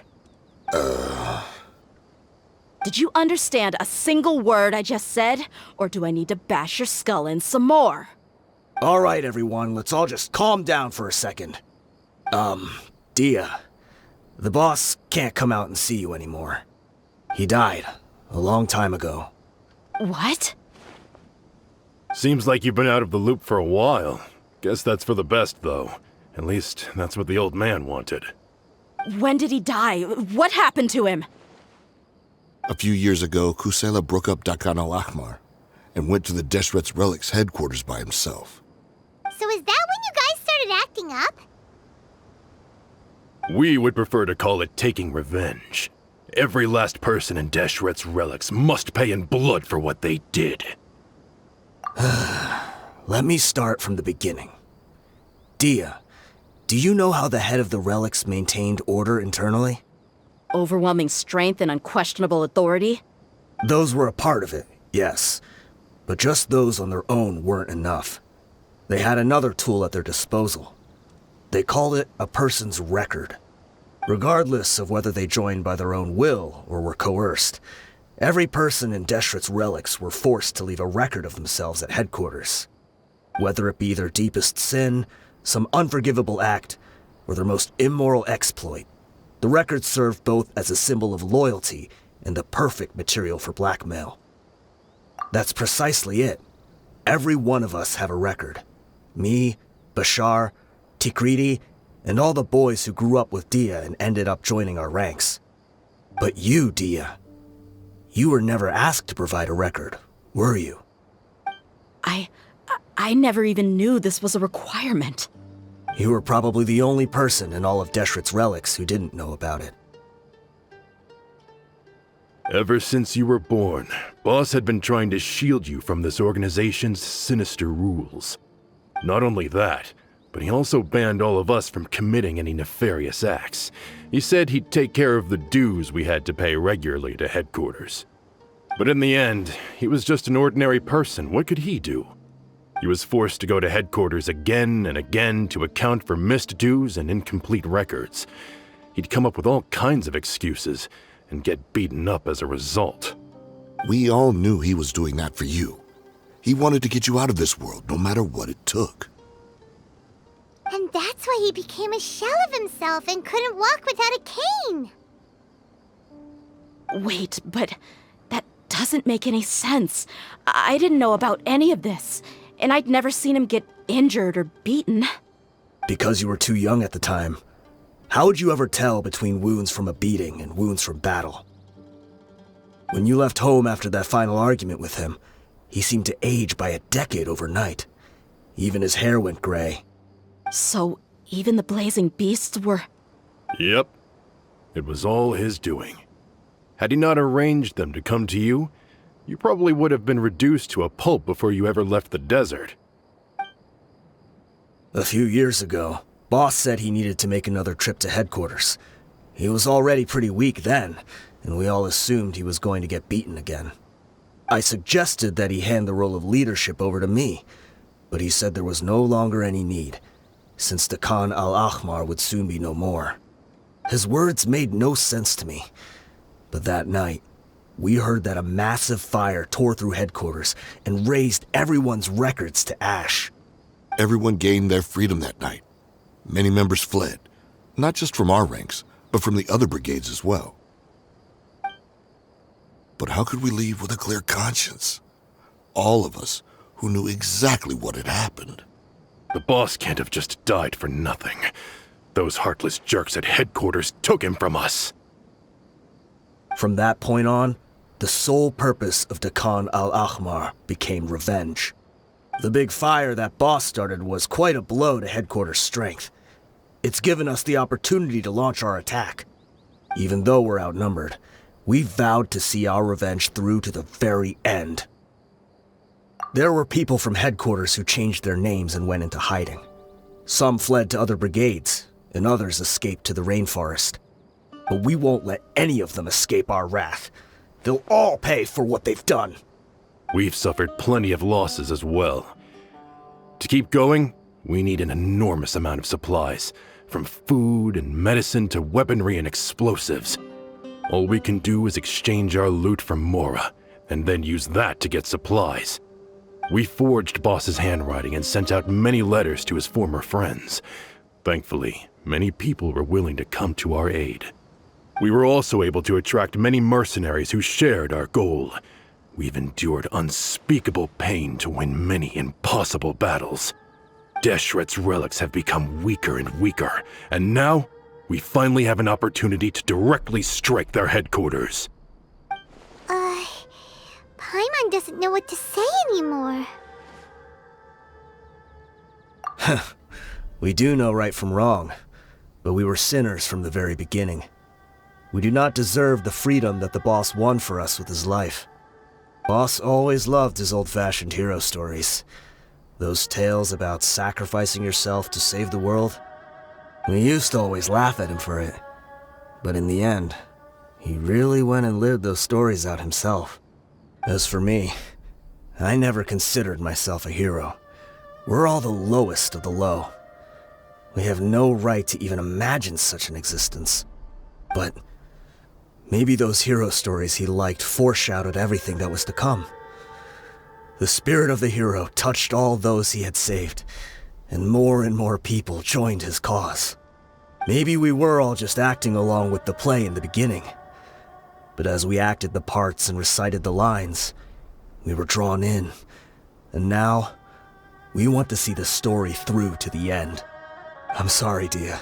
Did you understand a single word I just said? Or do I need to bash your skull in some more? All right, everyone, let's all just calm down for a second. Dehya, the boss can't come out and see you anymore. He died a long time ago. What? Seems like you've been out of the loop for a while. Guess that's for the best, though. At least, that's what the old man wanted. When did he die? What happened to him? A few years ago, Kusela broke up Dakan al-Ahmar and went to the Deshret's Relics headquarters by himself. So is that when you guys started acting up? We would prefer to call it taking revenge. Every last person in Deshret's Relics must pay in blood for what they did. Let me start from the beginning. Dehya, do you know how the head of the relics maintained order internally? Overwhelming strength and unquestionable authority? Those were a part of it, yes. But just those on their own weren't enough. They had another tool at their disposal. They called it a person's record. Regardless of whether they joined by their own will or were coerced, every person in Deshret's Relics were forced to leave a record of themselves at headquarters. Whether it be their deepest sin, some unforgivable act, or their most immoral exploit, the record served both as a symbol of loyalty and the perfect material for blackmail. That's precisely it. Every one of us have a record. Me, Bashar, Tikriti, and all the boys who grew up with Dehya and ended up joining our ranks. But you, Dehya, you were never asked to provide a record, were you? I never even knew this was a requirement. You were probably the only person in all of Deshret's Relics who didn't know about it. Ever since you were born, Boss had been trying to shield you from this organization's sinister rules. Not only that, but he also banned all of us from committing any nefarious acts. He said he'd take care of the dues we had to pay regularly to headquarters. But in the end, he was just an ordinary person. What could he do? He was forced to go to headquarters again and again to account for missed dues and incomplete records. He'd come up with all kinds of excuses and get beaten up as a result. We all knew he was doing that for you. He wanted to get you out of this world, no matter what it took. And that's why he became a shell of himself and couldn't walk without a cane. Wait, but that doesn't make any sense. I didn't know about any of this, and I'd never seen him get injured or beaten. Because you were too young at the time. How would you ever tell between wounds from a beating and wounds from battle? When you left home after that final argument with him, he seemed to age by a decade overnight. Even his hair went gray. So, even the blazing beasts were... Yep. It was all his doing. Had he not arranged them to come to you, you probably would have been reduced to a pulp before you ever left the desert. A few years ago, Boss said he needed to make another trip to headquarters. He was already pretty weak then, and we all assumed he was going to get beaten again. I suggested that he hand the role of leadership over to me, but he said there was no longer any need. since the Khan al-Ahmar would soon be no more. His words made no sense to me. But that night, we heard that a massive fire tore through headquarters and razed everyone's records to ash. Everyone gained their freedom that night. Many members fled, not just from our ranks, but from the other brigades as well. But how could we leave with a clear conscience? All of us who knew exactly what had happened. The boss can't have just died for nothing. Those heartless jerks at headquarters took him from us. From that point on, the sole purpose of the Khan al-Ahmar became revenge. The big fire that boss started was quite a blow to headquarters' strength. It's given us the opportunity to launch our attack. Even though we're outnumbered, we vowed to see our revenge through to the very end. There were people from headquarters who changed their names and went into hiding. Some fled to other brigades, and others escaped to the rainforest. But we won't let any of them escape our wrath. They'll all pay for what they've done. We've suffered plenty of losses as well. To keep going, we need an enormous amount of supplies, from food and medicine to weaponry and explosives. All we can do is exchange our loot from Mora, and then use that to get supplies. We forged Boss's handwriting and sent out many letters to his former friends. Thankfully, many people were willing to come to our aid. We were also able to attract many mercenaries who shared our goal. We've endured unspeakable pain to win many impossible battles. Deshret's relics have become weaker and weaker, and now we finally have an opportunity to directly strike their headquarters. Paimon doesn't know what to say anymore. We do know right from wrong, but we were sinners from the very beginning. We do not deserve the freedom that the boss won for us with his life. Boss always loved his old-fashioned hero stories. Those tales about sacrificing yourself to save the world. We used to always laugh at him for it. But in the end, he really went and lived those stories out himself. As for me, I never considered myself a hero. We're all the lowest of the low. We have no right to even imagine such an existence. But maybe those hero stories he liked foreshadowed everything that was to come. The spirit of the hero touched all those he had saved, and more people joined his cause. Maybe we were all just acting along with the play in the beginning. But as we acted the parts and recited the lines, we were drawn in. And now, we want to see the story through to the end. I'm sorry, Dehya.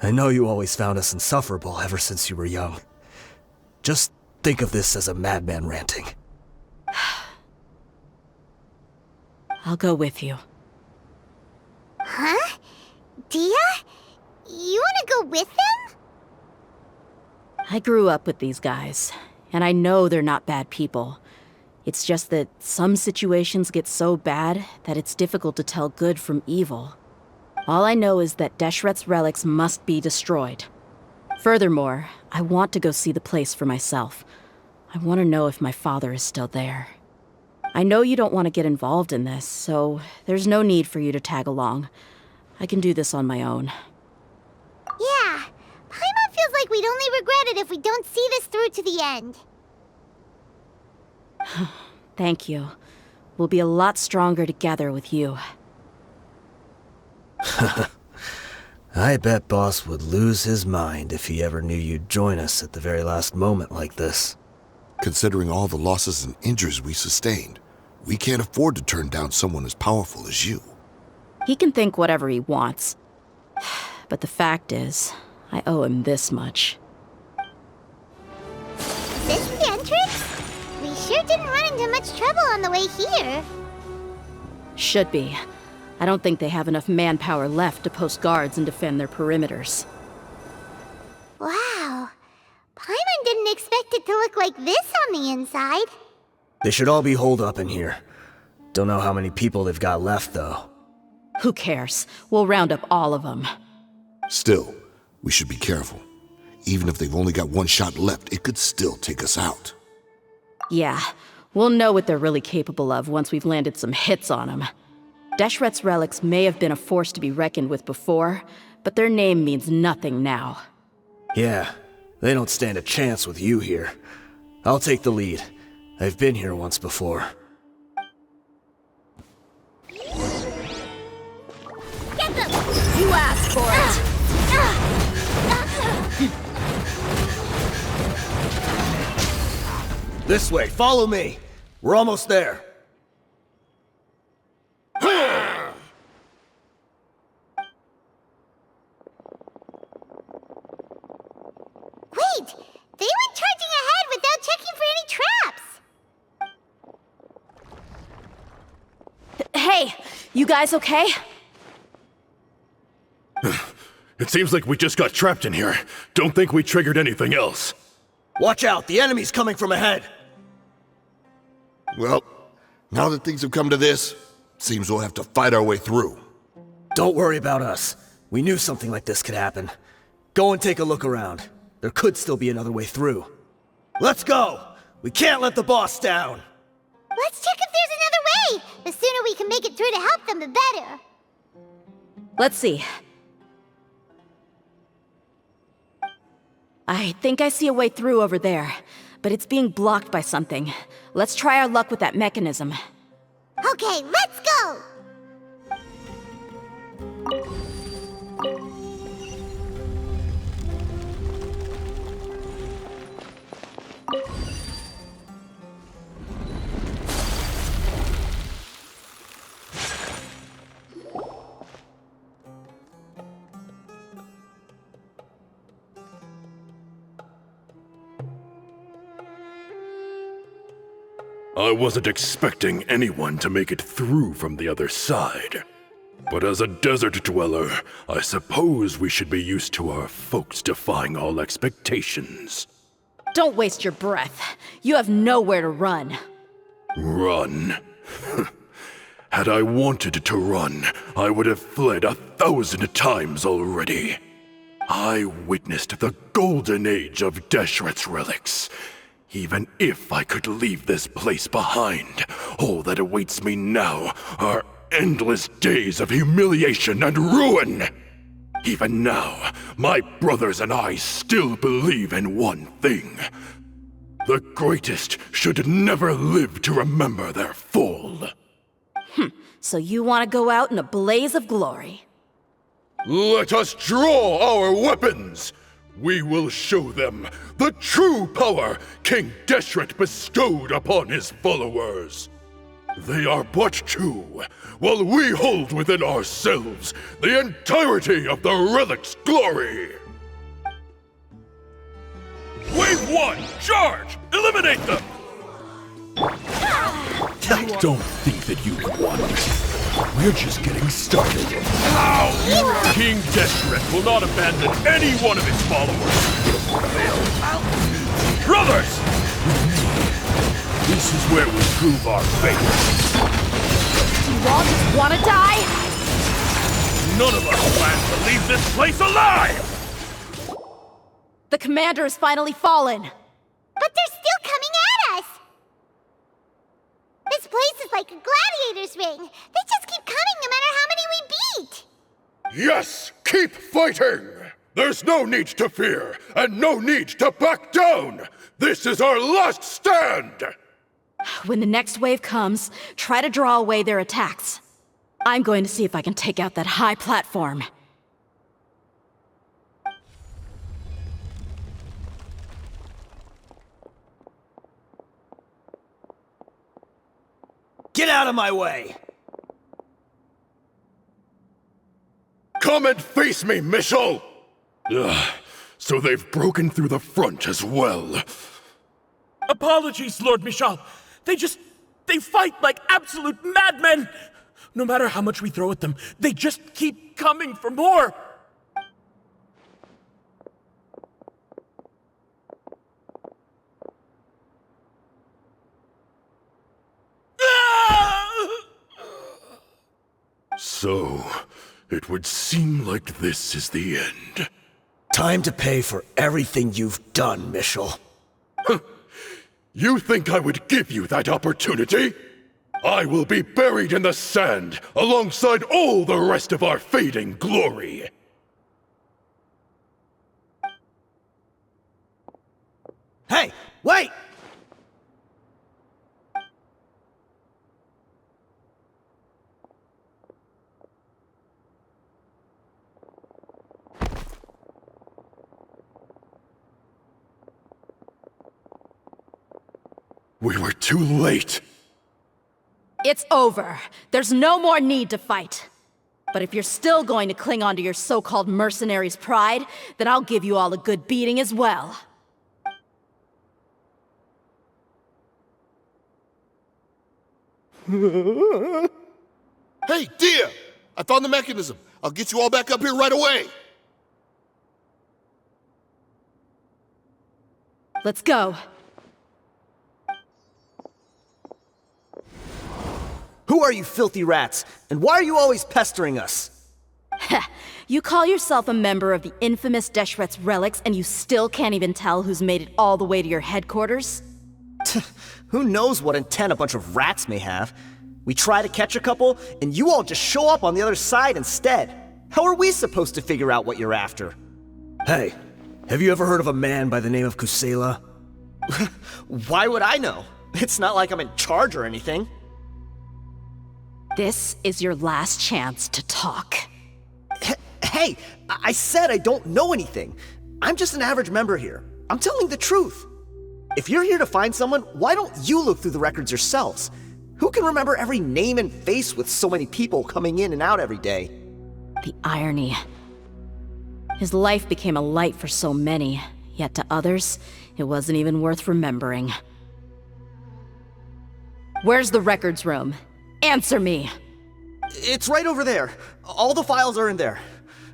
I know you always found us insufferable ever since you were young. Just think of this as a madman ranting. I'll go with you. Huh? Dehya? You want to go with them? I grew up with these guys, and I know they're not bad people. It's just that some situations get so bad that it's difficult to tell good from evil. All I know is that Deshret's relics must be destroyed. Furthermore, I want to go see the place for myself. I want to know if my father is still there. I know you don't want to get involved in this, so there's no need for you to tag along. I can do this on my own. Yeah, Paimon feels like we'd only regret it if we don't see this through to the end. Thank you. We'll be a lot stronger together with you. I bet Boss would lose his mind if he ever knew you'd join us at the very last moment like this. Considering all the losses and injuries we sustained, we can't afford to turn down someone as powerful as you. He can think whatever he wants. But the fact is, I owe him this much. Is this the entrance? We sure didn't run into much trouble on the way here. Should be. I don't think they have enough manpower left to post guards and defend their perimeters. Wow. Paimon didn't expect it to look like this on the inside. They should all be holed up in here. Don't know how many people they've got left, though. Who cares? We'll round up all of them. Still, we should be careful. Even if they've only got one shot left, it could still take us out. Yeah, we'll know what they're really capable of once we've landed some hits on them. Deshret's relics may have been a force to be reckoned with before, but their name means nothing now. Yeah, they don't stand a chance with you here. I'll take the lead. I've been here once before. Get them! You asked for it. This way, follow me. We're almost there. Wait! They went charging ahead without checking for any traps! Hey, you guys okay? It seems like we just got trapped in here. Don't think we triggered anything else. Watch out, the enemy's coming from ahead. Well, now that things have come to this, seems we'll have to fight our way through. Don't worry about us. We knew something like this could happen. Go and take a look around. There could still be another way through. Let's go! We can't let the boss down! Let's check if there's another way! The sooner we can make it through to help them, the better. Let's see. I think I see a way through over there, but it's being blocked by something. Let's try our luck with that mechanism. Okay, let's go! I wasn't expecting anyone to make it through from the other side. But as a desert dweller, I suppose we should be used to our folks defying all expectations. Don't waste your breath. You have nowhere to run. Run? Had I wanted to run, I would have fled 1,000 times already. I witnessed the golden age of Deshret's relics. Even if I could leave this place behind, all that awaits me now are endless days of humiliation and ruin. Even now, my brothers and I still believe in one thing. The greatest should never live to remember their fall. So you want to go out in a blaze of glory? Let us draw our weapons! We will show them the true power King Deshret bestowed upon his followers. They are but two, while we hold within ourselves the entirety of the relic's glory. Wave 1, charge! Eliminate them! I don't think that you won. We're just getting started. King Deshret will not abandon any one of his followers. Brothers! This is where we prove our faith. You all just want to die? None of us plan to leave this place alive! The commander has finally fallen. But they're still coming at us! This place is like a gladiator's ring. They just keep coming no matter how many we beat! Yes, keep fighting! There's no need to fear, and no need to back down! This is our last stand! When the next wave comes, try to draw away their attacks. I'm going to see if I can take out that high platform. Get out of my way! Come and face me, Michel! So they've broken through the front as well. Apologies, Lord Michal. They fight like absolute madmen! No matter how much we throw at them, they just keep coming for more! So, it would seem like this is the end. Time to pay for everything you've done, Michel. You think I would give you that opportunity? I will be buried in the sand alongside all the rest of our fading glory. Hey, wait! We were too late. It's over. There's no more need to fight. But if you're still going to cling on to your so-called mercenary's pride, then I'll give you all a good beating as well. Hey, Dehya! I found the mechanism. I'll get you all back up here right away. Let's go. Who are you filthy rats? And why are you always pestering us? You call yourself a member of the infamous Deshret's relics, and you still can't even tell who's made it all the way to your headquarters? Who knows what intent a bunch of rats may have? We try to catch a couple, and you all just show up on the other side instead. How are we supposed to figure out what you're after? Hey, have you ever heard of a man by the name of Kusela? Why would I know? It's not like I'm in charge or anything. This is your last chance to talk. Hey, I said I don't know anything. I'm just an average member here. I'm telling the truth. If you're here to find someone, why don't you look through the records yourselves? Who can remember every name and face with so many people coming in and out every day? The irony. His life became a light for so many, yet to others, it wasn't even worth remembering. Where's the records room? Answer me! It's right over there. All the files are in there.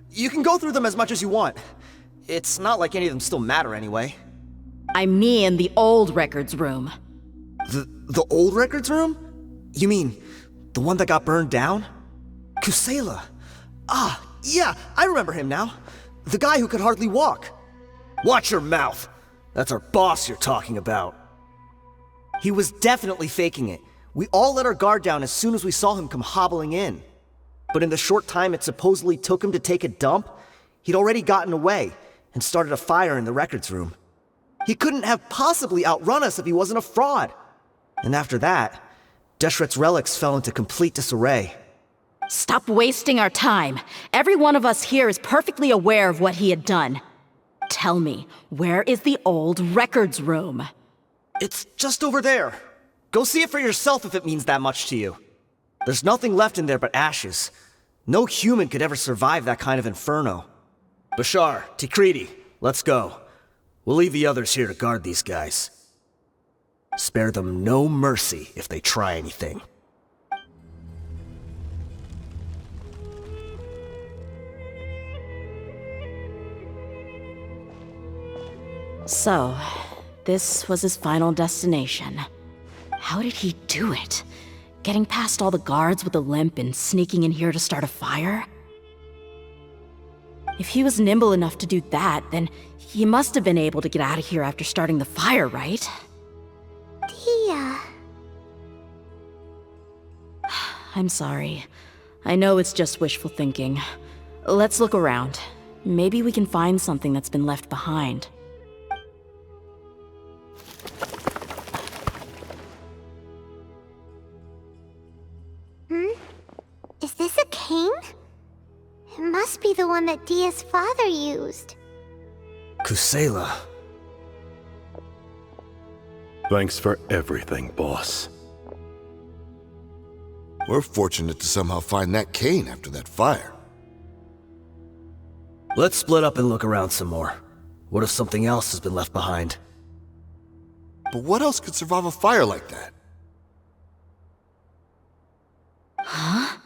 You can go through them as much as you want. It's not like any of them still matter anyway. I mean the old records room. The old records room? You mean, the one that got burned down? Kusela. Ah, yeah, I remember him now. The guy who could hardly walk. Watch your mouth. That's our boss you're talking about. He was definitely faking it. We all let our guard down as soon as we saw him come hobbling in. But in the short time it supposedly took him to take a dump, he'd already gotten away and started a fire in the records room. He couldn't have possibly outrun us if he wasn't a fraud. And after that, Deshret's relics fell into complete disarray. Stop wasting our time. Every one of us here is perfectly aware of what he had done. Tell me, where is the old records room? It's just over there. Go see it for yourself if it means that much to you. There's nothing left in there but ashes. No human could ever survive that kind of inferno. Bashar, Tikriti, let's go. We'll leave the others here to guard these guys. Spare them no mercy if they try anything. So, this was his final destination. How did he do it? Getting past all the guards with a limp and sneaking in here to start a fire? If he was nimble enough to do that, then he must have been able to get out of here after starting the fire, right? Dehya. I'm sorry. I know it's just wishful thinking. Let's look around. Maybe we can find something that's been left behind. Is this a cane? It must be the one that Dehya's father used. Kusela. Thanks for everything, boss. We're fortunate to somehow find that cane after that fire. Let's split up and look around some more. What if something else has been left behind? But what else could survive a fire like that? Huh?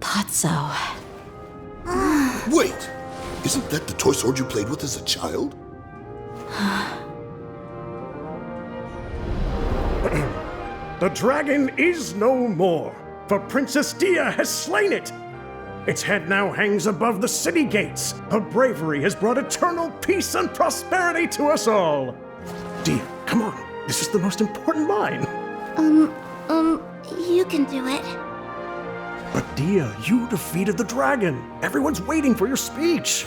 Thought so. Wait! Isn't that the toy sword you played with as a child? The dragon is no more, for Princess Dehya has slain it. Its head now hangs above the city gates. Her bravery has brought eternal peace and prosperity to us all. Dehya, come on. This is the most important line. You can do it. But Dehya, you defeated the dragon. Everyone's waiting for your speech.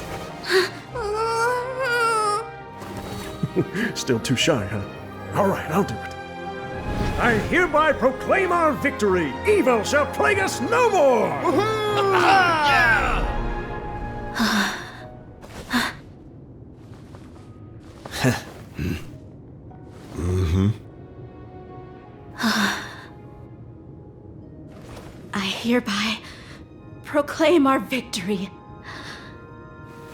Still too shy, huh? All right, I'll do it. I hereby proclaim our victory. Evil shall plague us no more. I hereby proclaim our victory.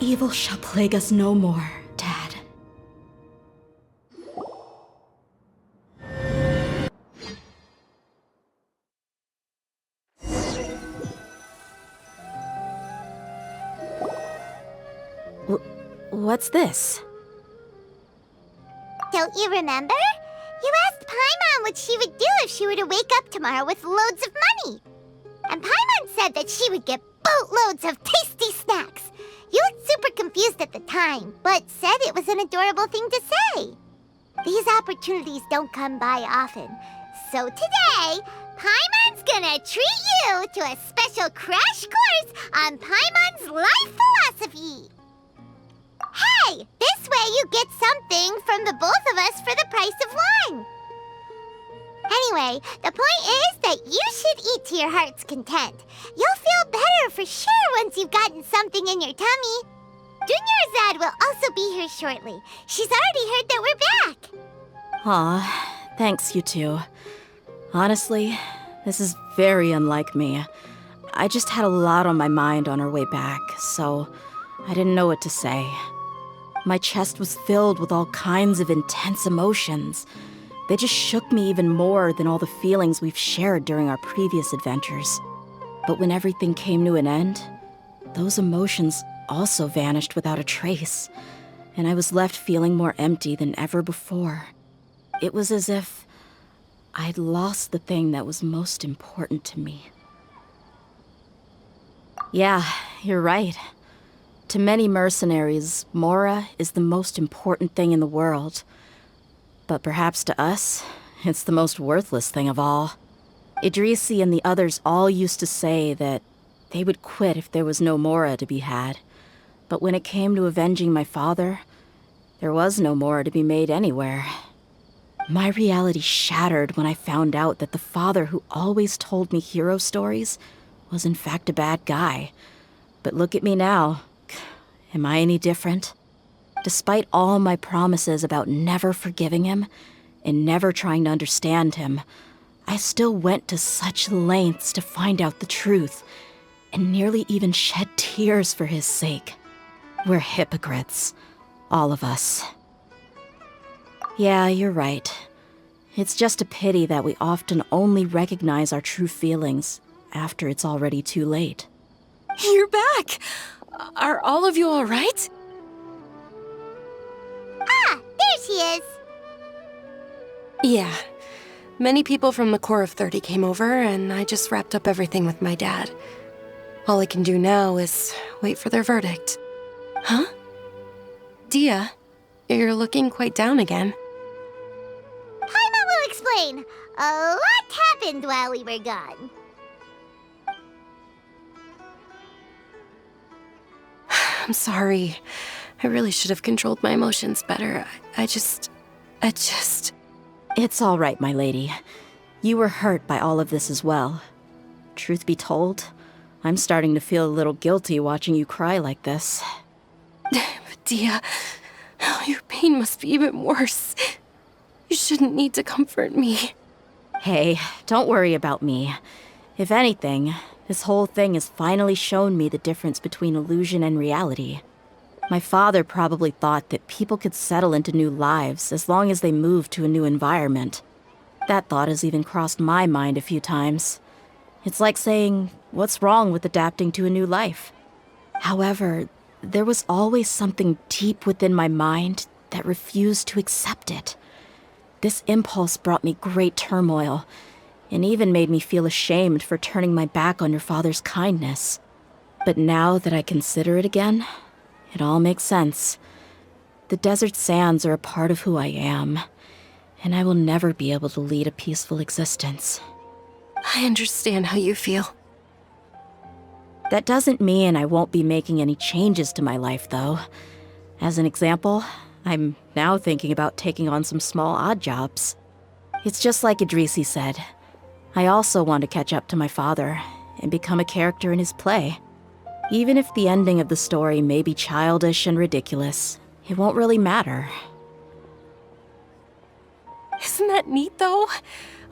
Evil shall plague us no more, Dad. What's this? Don't you remember? You asked Paimon what she would do if she were to wake up tomorrow with loads of money. And Paimon said that she would get boatloads of tasty snacks. You looked super confused at the time, but said it was an adorable thing to say. These opportunities don't come by often. So today, Paimon's gonna treat you to a special crash course on Paimon's life philosophy. Hey, this way you get something from the both of us for the price of one. Anyway, the point is that you should eat to your heart's content. You'll feel better for sure once you've gotten something in your tummy. Junior Azad will also be here shortly. She's already heard that we're back. Aw, thanks, you two. Honestly, this is very unlike me. I just had a lot on my mind on our way back, so I didn't know what to say. My chest was filled with all kinds of intense emotions. They just shook me even more than all the feelings we've shared during our previous adventures. But when everything came to an end, those emotions also vanished without a trace, and I was left feeling more empty than ever before. It was as if I'd lost the thing that was most important to me. Yeah, you're right. To many mercenaries, Mora is the most important thing in the world. But perhaps to us, it's the most worthless thing of all. Idrisi and the others all used to say that they would quit if there was no Mora to be had. But when it came to avenging my father, there was no Mora to be made anywhere. My reality shattered when I found out that the father who always told me hero stories was in fact a bad guy. But look at me now. Am I any different? Despite all my promises about never forgiving him and never trying to understand him, I still went to such lengths to find out the truth and nearly even shed tears for his sake. We're hypocrites, all of us. Yeah, you're right. It's just a pity that we often only recognize our true feelings after it's already too late. You're back! Are all of you all right? Ah, there she is. Yeah. Many people from the Corps of 30 came over, and I just wrapped up everything with my dad. All I can do now is wait for their verdict. Huh? Dehya, you're looking quite down again. Paimon will explain. A lot happened while we were gone. I'm sorry. I really should have controlled my emotions better. I just... It's all right, my lady. You were hurt by all of this as well. Truth be told, I'm starting to feel a little guilty watching you cry like this. But Dehya, your pain must be even worse. You shouldn't need to comfort me. Hey, don't worry about me. If anything, this whole thing has finally shown me the difference between illusion and reality. My father probably thought that people could settle into new lives as long as they moved to a new environment. That thought has even crossed my mind a few times. It's like saying, what's wrong with adapting to a new life? However, there was always something deep within my mind that refused to accept it. This impulse brought me great turmoil, and even made me feel ashamed for turning my back on your father's kindness. But now that I consider it again, it all makes sense. The desert sands are a part of who I am, and I will never be able to lead a peaceful existence. I understand how you feel. That doesn't mean I won't be making any changes to my life, though. As an example, I'm now thinking about taking on some small odd jobs. It's just like Idrisi said. I also want to catch up to my father and become a character in his play. Even if the ending of the story may be childish and ridiculous, it won't really matter. Isn't that neat, though?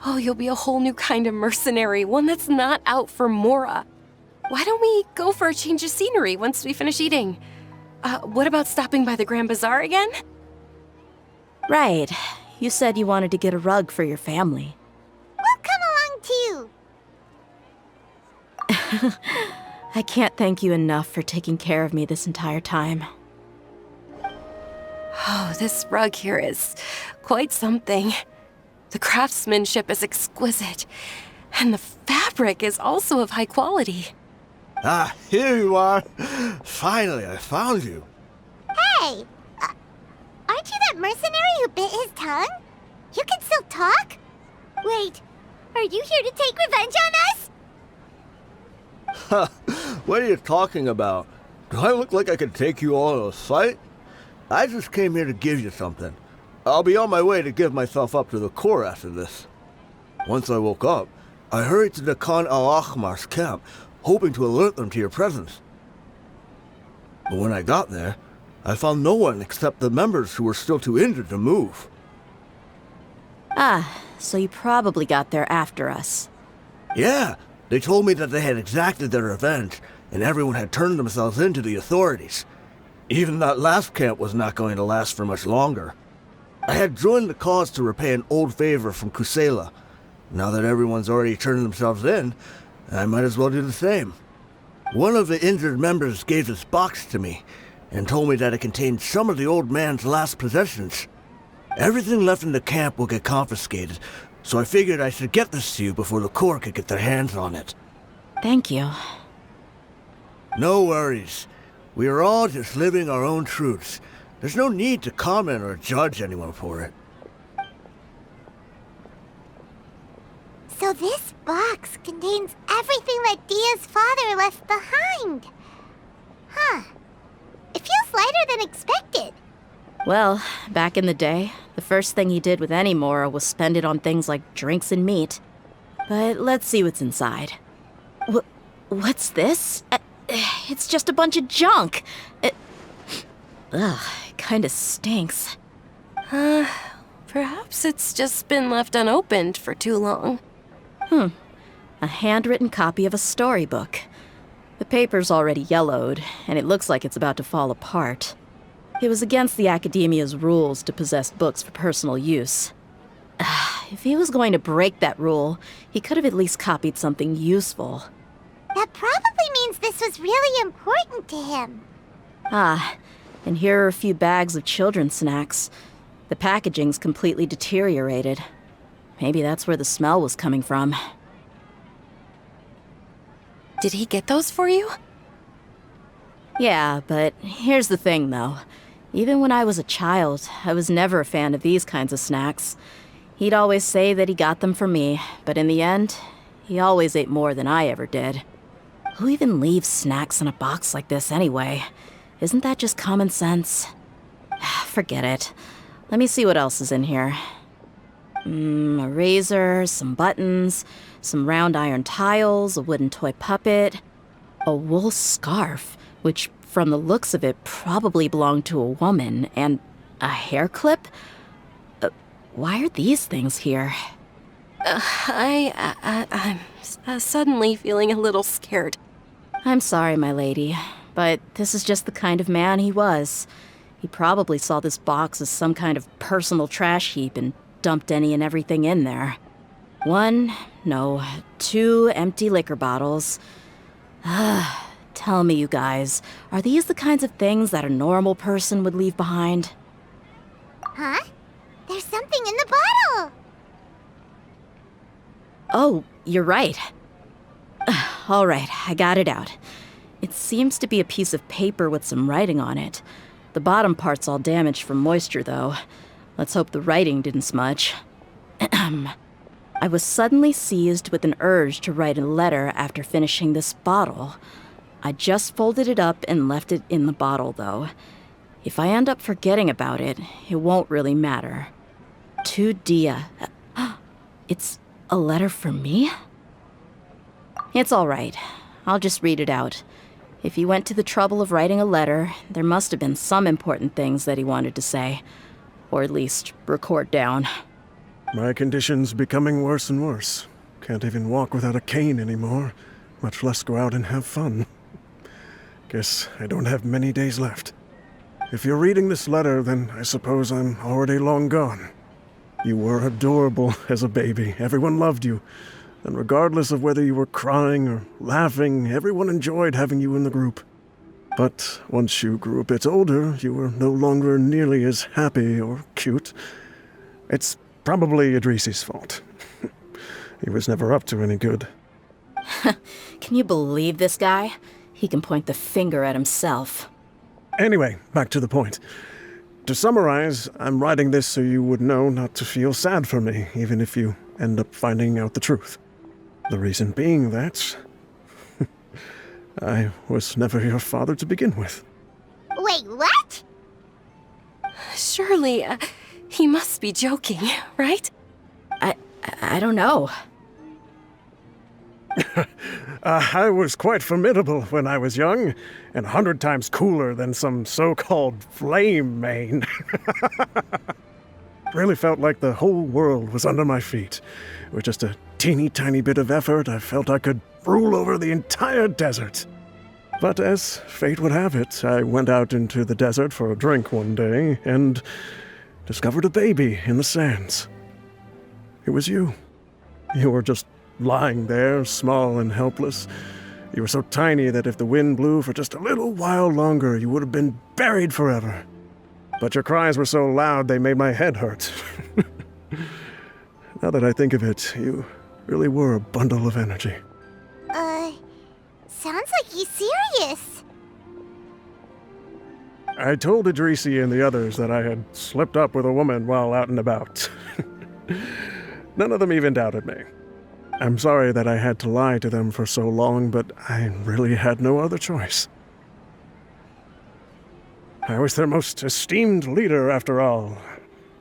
Oh, you'll be a whole new kind of mercenary, one that's not out for Mora. Why don't we go for a change of scenery once we finish eating? What about stopping by the Grand Bazaar again? Right. You said you wanted to get a rug for your family. We'll come along too. I can't thank you enough for taking care of me this entire time. Oh, this rug here is quite something. The craftsmanship is exquisite, and the fabric is also of high quality. Ah, here you are. Finally, I found you. Hey! Aren't you that mercenary who bit his tongue? You can still talk? Wait, are you here to take revenge on us? What are you talking about? Do I look like I could take you all in a fight? I just came here to give you something. I'll be on my way to give myself up to the Corps after this. Once I woke up, I hurried to the Khan al-Ahmar's camp, hoping to alert them to your presence. But when I got there, I found no one except the members who were still too injured to move. Ah, so you probably got there after us. Yeah, they told me that they had exacted their revenge, and everyone had turned themselves in to the authorities. Even that last camp was not going to last for much longer. I had joined the cause to repay an old favor from Kusela. Now that everyone's already turned themselves in, I might as well do the same. One of the injured members gave this box to me, and told me that it contained some of the old man's last possessions. Everything left in the camp will get confiscated, so I figured I should get this to you before the Corps could get their hands on it. Thank you. No worries. We are all just living our own truths. There's no need to comment or judge anyone for it. So this box contains everything that Dehya's father left behind. Huh. It feels lighter than expected. Well, back in the day, the first thing he did with any Mora was spend it on things like drinks and meat. But let's see what's inside. What's this? It's just a bunch of junk. It kinda stinks. Perhaps it's just been left unopened for too long. A handwritten copy of a storybook. The paper's already yellowed, and it looks like it's about to fall apart. It was against the Academia's rules to possess books for personal use. If he was going to break that rule, he could have at least copied something useful. That probably means this was really important to him. And here are a few bags of children's snacks. The packaging's completely deteriorated. Maybe that's where the smell was coming from. Did he get those for you? Yeah, but here's the thing, though. Even when I was a child, I was never a fan of these kinds of snacks. He'd always say that he got them for me, but in the end, he always ate more than I ever did. Who even leaves snacks in a box like this anyway? Isn't that just common sense? Forget it. Let me see what else is in here. A razor, some buttons, some round iron tiles, a wooden toy puppet, a wool scarf, which from the looks of it probably belonged to a woman, and a hair clip? Why are these things here? I'm suddenly feeling a little scared. I'm sorry, my lady, but this is just the kind of man he was. He probably saw this box as some kind of personal trash heap and dumped any and everything in there. 2 empty liquor bottles. Tell me, you guys, are these the kinds of things that a normal person would leave behind? Huh? There's something in the bottle! Oh, you're right. All right, I got it out. It seems to be a piece of paper with some writing on it. The bottom part's all damaged from moisture, though. Let's hope the writing didn't smudge. I was suddenly seized with an urge to write a letter after finishing this bottle. I just folded it up and left it in the bottle, though. If I end up forgetting about it, it won't really matter. To Dehya. It's a letter for me? It's all right. I'll just read it out. If he went to the trouble of writing a letter, there must have been some important things that he wanted to say. Or at least record down. My condition's becoming worse and worse. Can't even walk without a cane anymore, much less go out and have fun. Guess I don't have many days left. If you're reading this letter, then I suppose I'm already long gone. You were adorable as a baby. Everyone loved you. And regardless of whether you were crying or laughing, everyone enjoyed having you in the group. But once you grew a bit older, you were no longer nearly as happy or cute. It's probably Idrisi's fault. He was never up to any good. Can you believe this guy? He can point the finger at himself. Anyway, back to the point. To summarize, I'm writing this so you would know not to feel sad for me, even if you end up finding out the truth. The reason being that I was never your father to begin with. Wait, what? Surely, he must be joking, right? I don't know. I was quite formidable when I was young, and 100 times cooler than some so-called flame main. Really felt like the whole world was under my feet. With just a teeny tiny bit of effort, I felt I could rule over the entire desert. But as fate would have it, I went out into the desert for a drink one day and discovered a baby in the sands. It was you. You were just lying there, small and helpless. You were so tiny that if the wind blew for just a little while longer, you would have been buried forever. But your cries were so loud they made my head hurt. Now that I think of it, you really were a bundle of energy. Sounds like he's serious. I told Idrisi and the others that I had slipped up with a woman while out and about. None of them even doubted me. I'm sorry that I had to lie to them for so long, but I really had no other choice. I was their most esteemed leader, after all.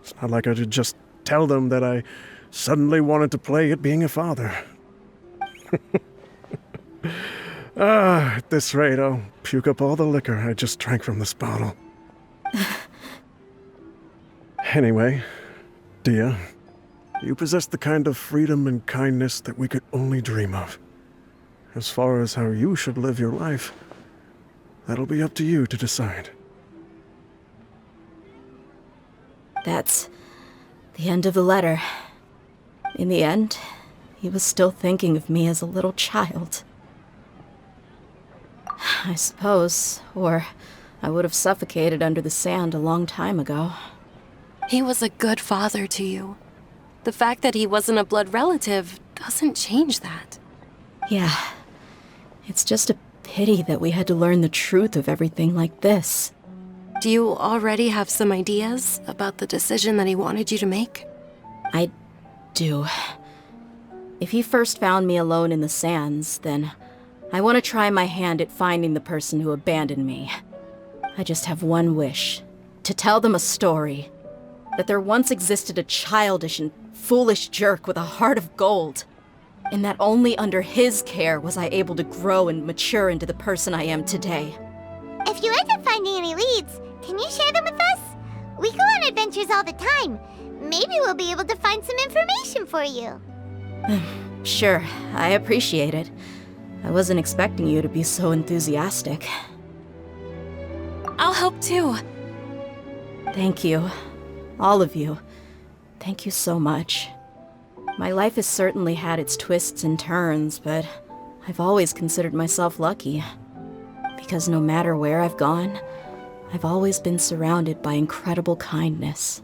It's not like I could just tell them that I suddenly wanted to play at being a father. At this rate, I'll puke up all the liquor I just drank from this bottle. Anyway, Dehya, you possess the kind of freedom and kindness that we could only dream of. As far as how you should live your life, that'll be up to you to decide. That's the end of the letter. In the end, he was still thinking of me as a little child. I suppose, or I would have suffocated under the sand a long time ago. He was a good father to you. The fact that he wasn't a blood relative doesn't change that. Yeah, it's just a pity that we had to learn the truth of everything like this. Do you already have some ideas about the decision that he wanted you to make? I do. If he first found me alone in the sands, then I want to try my hand at finding the person who abandoned me. I just have one wish. To tell them a story. That there once existed a childish and foolish jerk with a heart of gold. And that only under his care was I able to grow and mature into the person I am today. If you end up finding any leads, can you share them with us? We go on adventures all the time. Maybe we'll be able to find some information for you. Sure, I appreciate it. I wasn't expecting you to be so enthusiastic. I'll help too. Thank you. All of you. Thank you so much. My life has certainly had its twists and turns, but I've always considered myself lucky. because no matter where I've gone, I've always been surrounded by incredible kindness.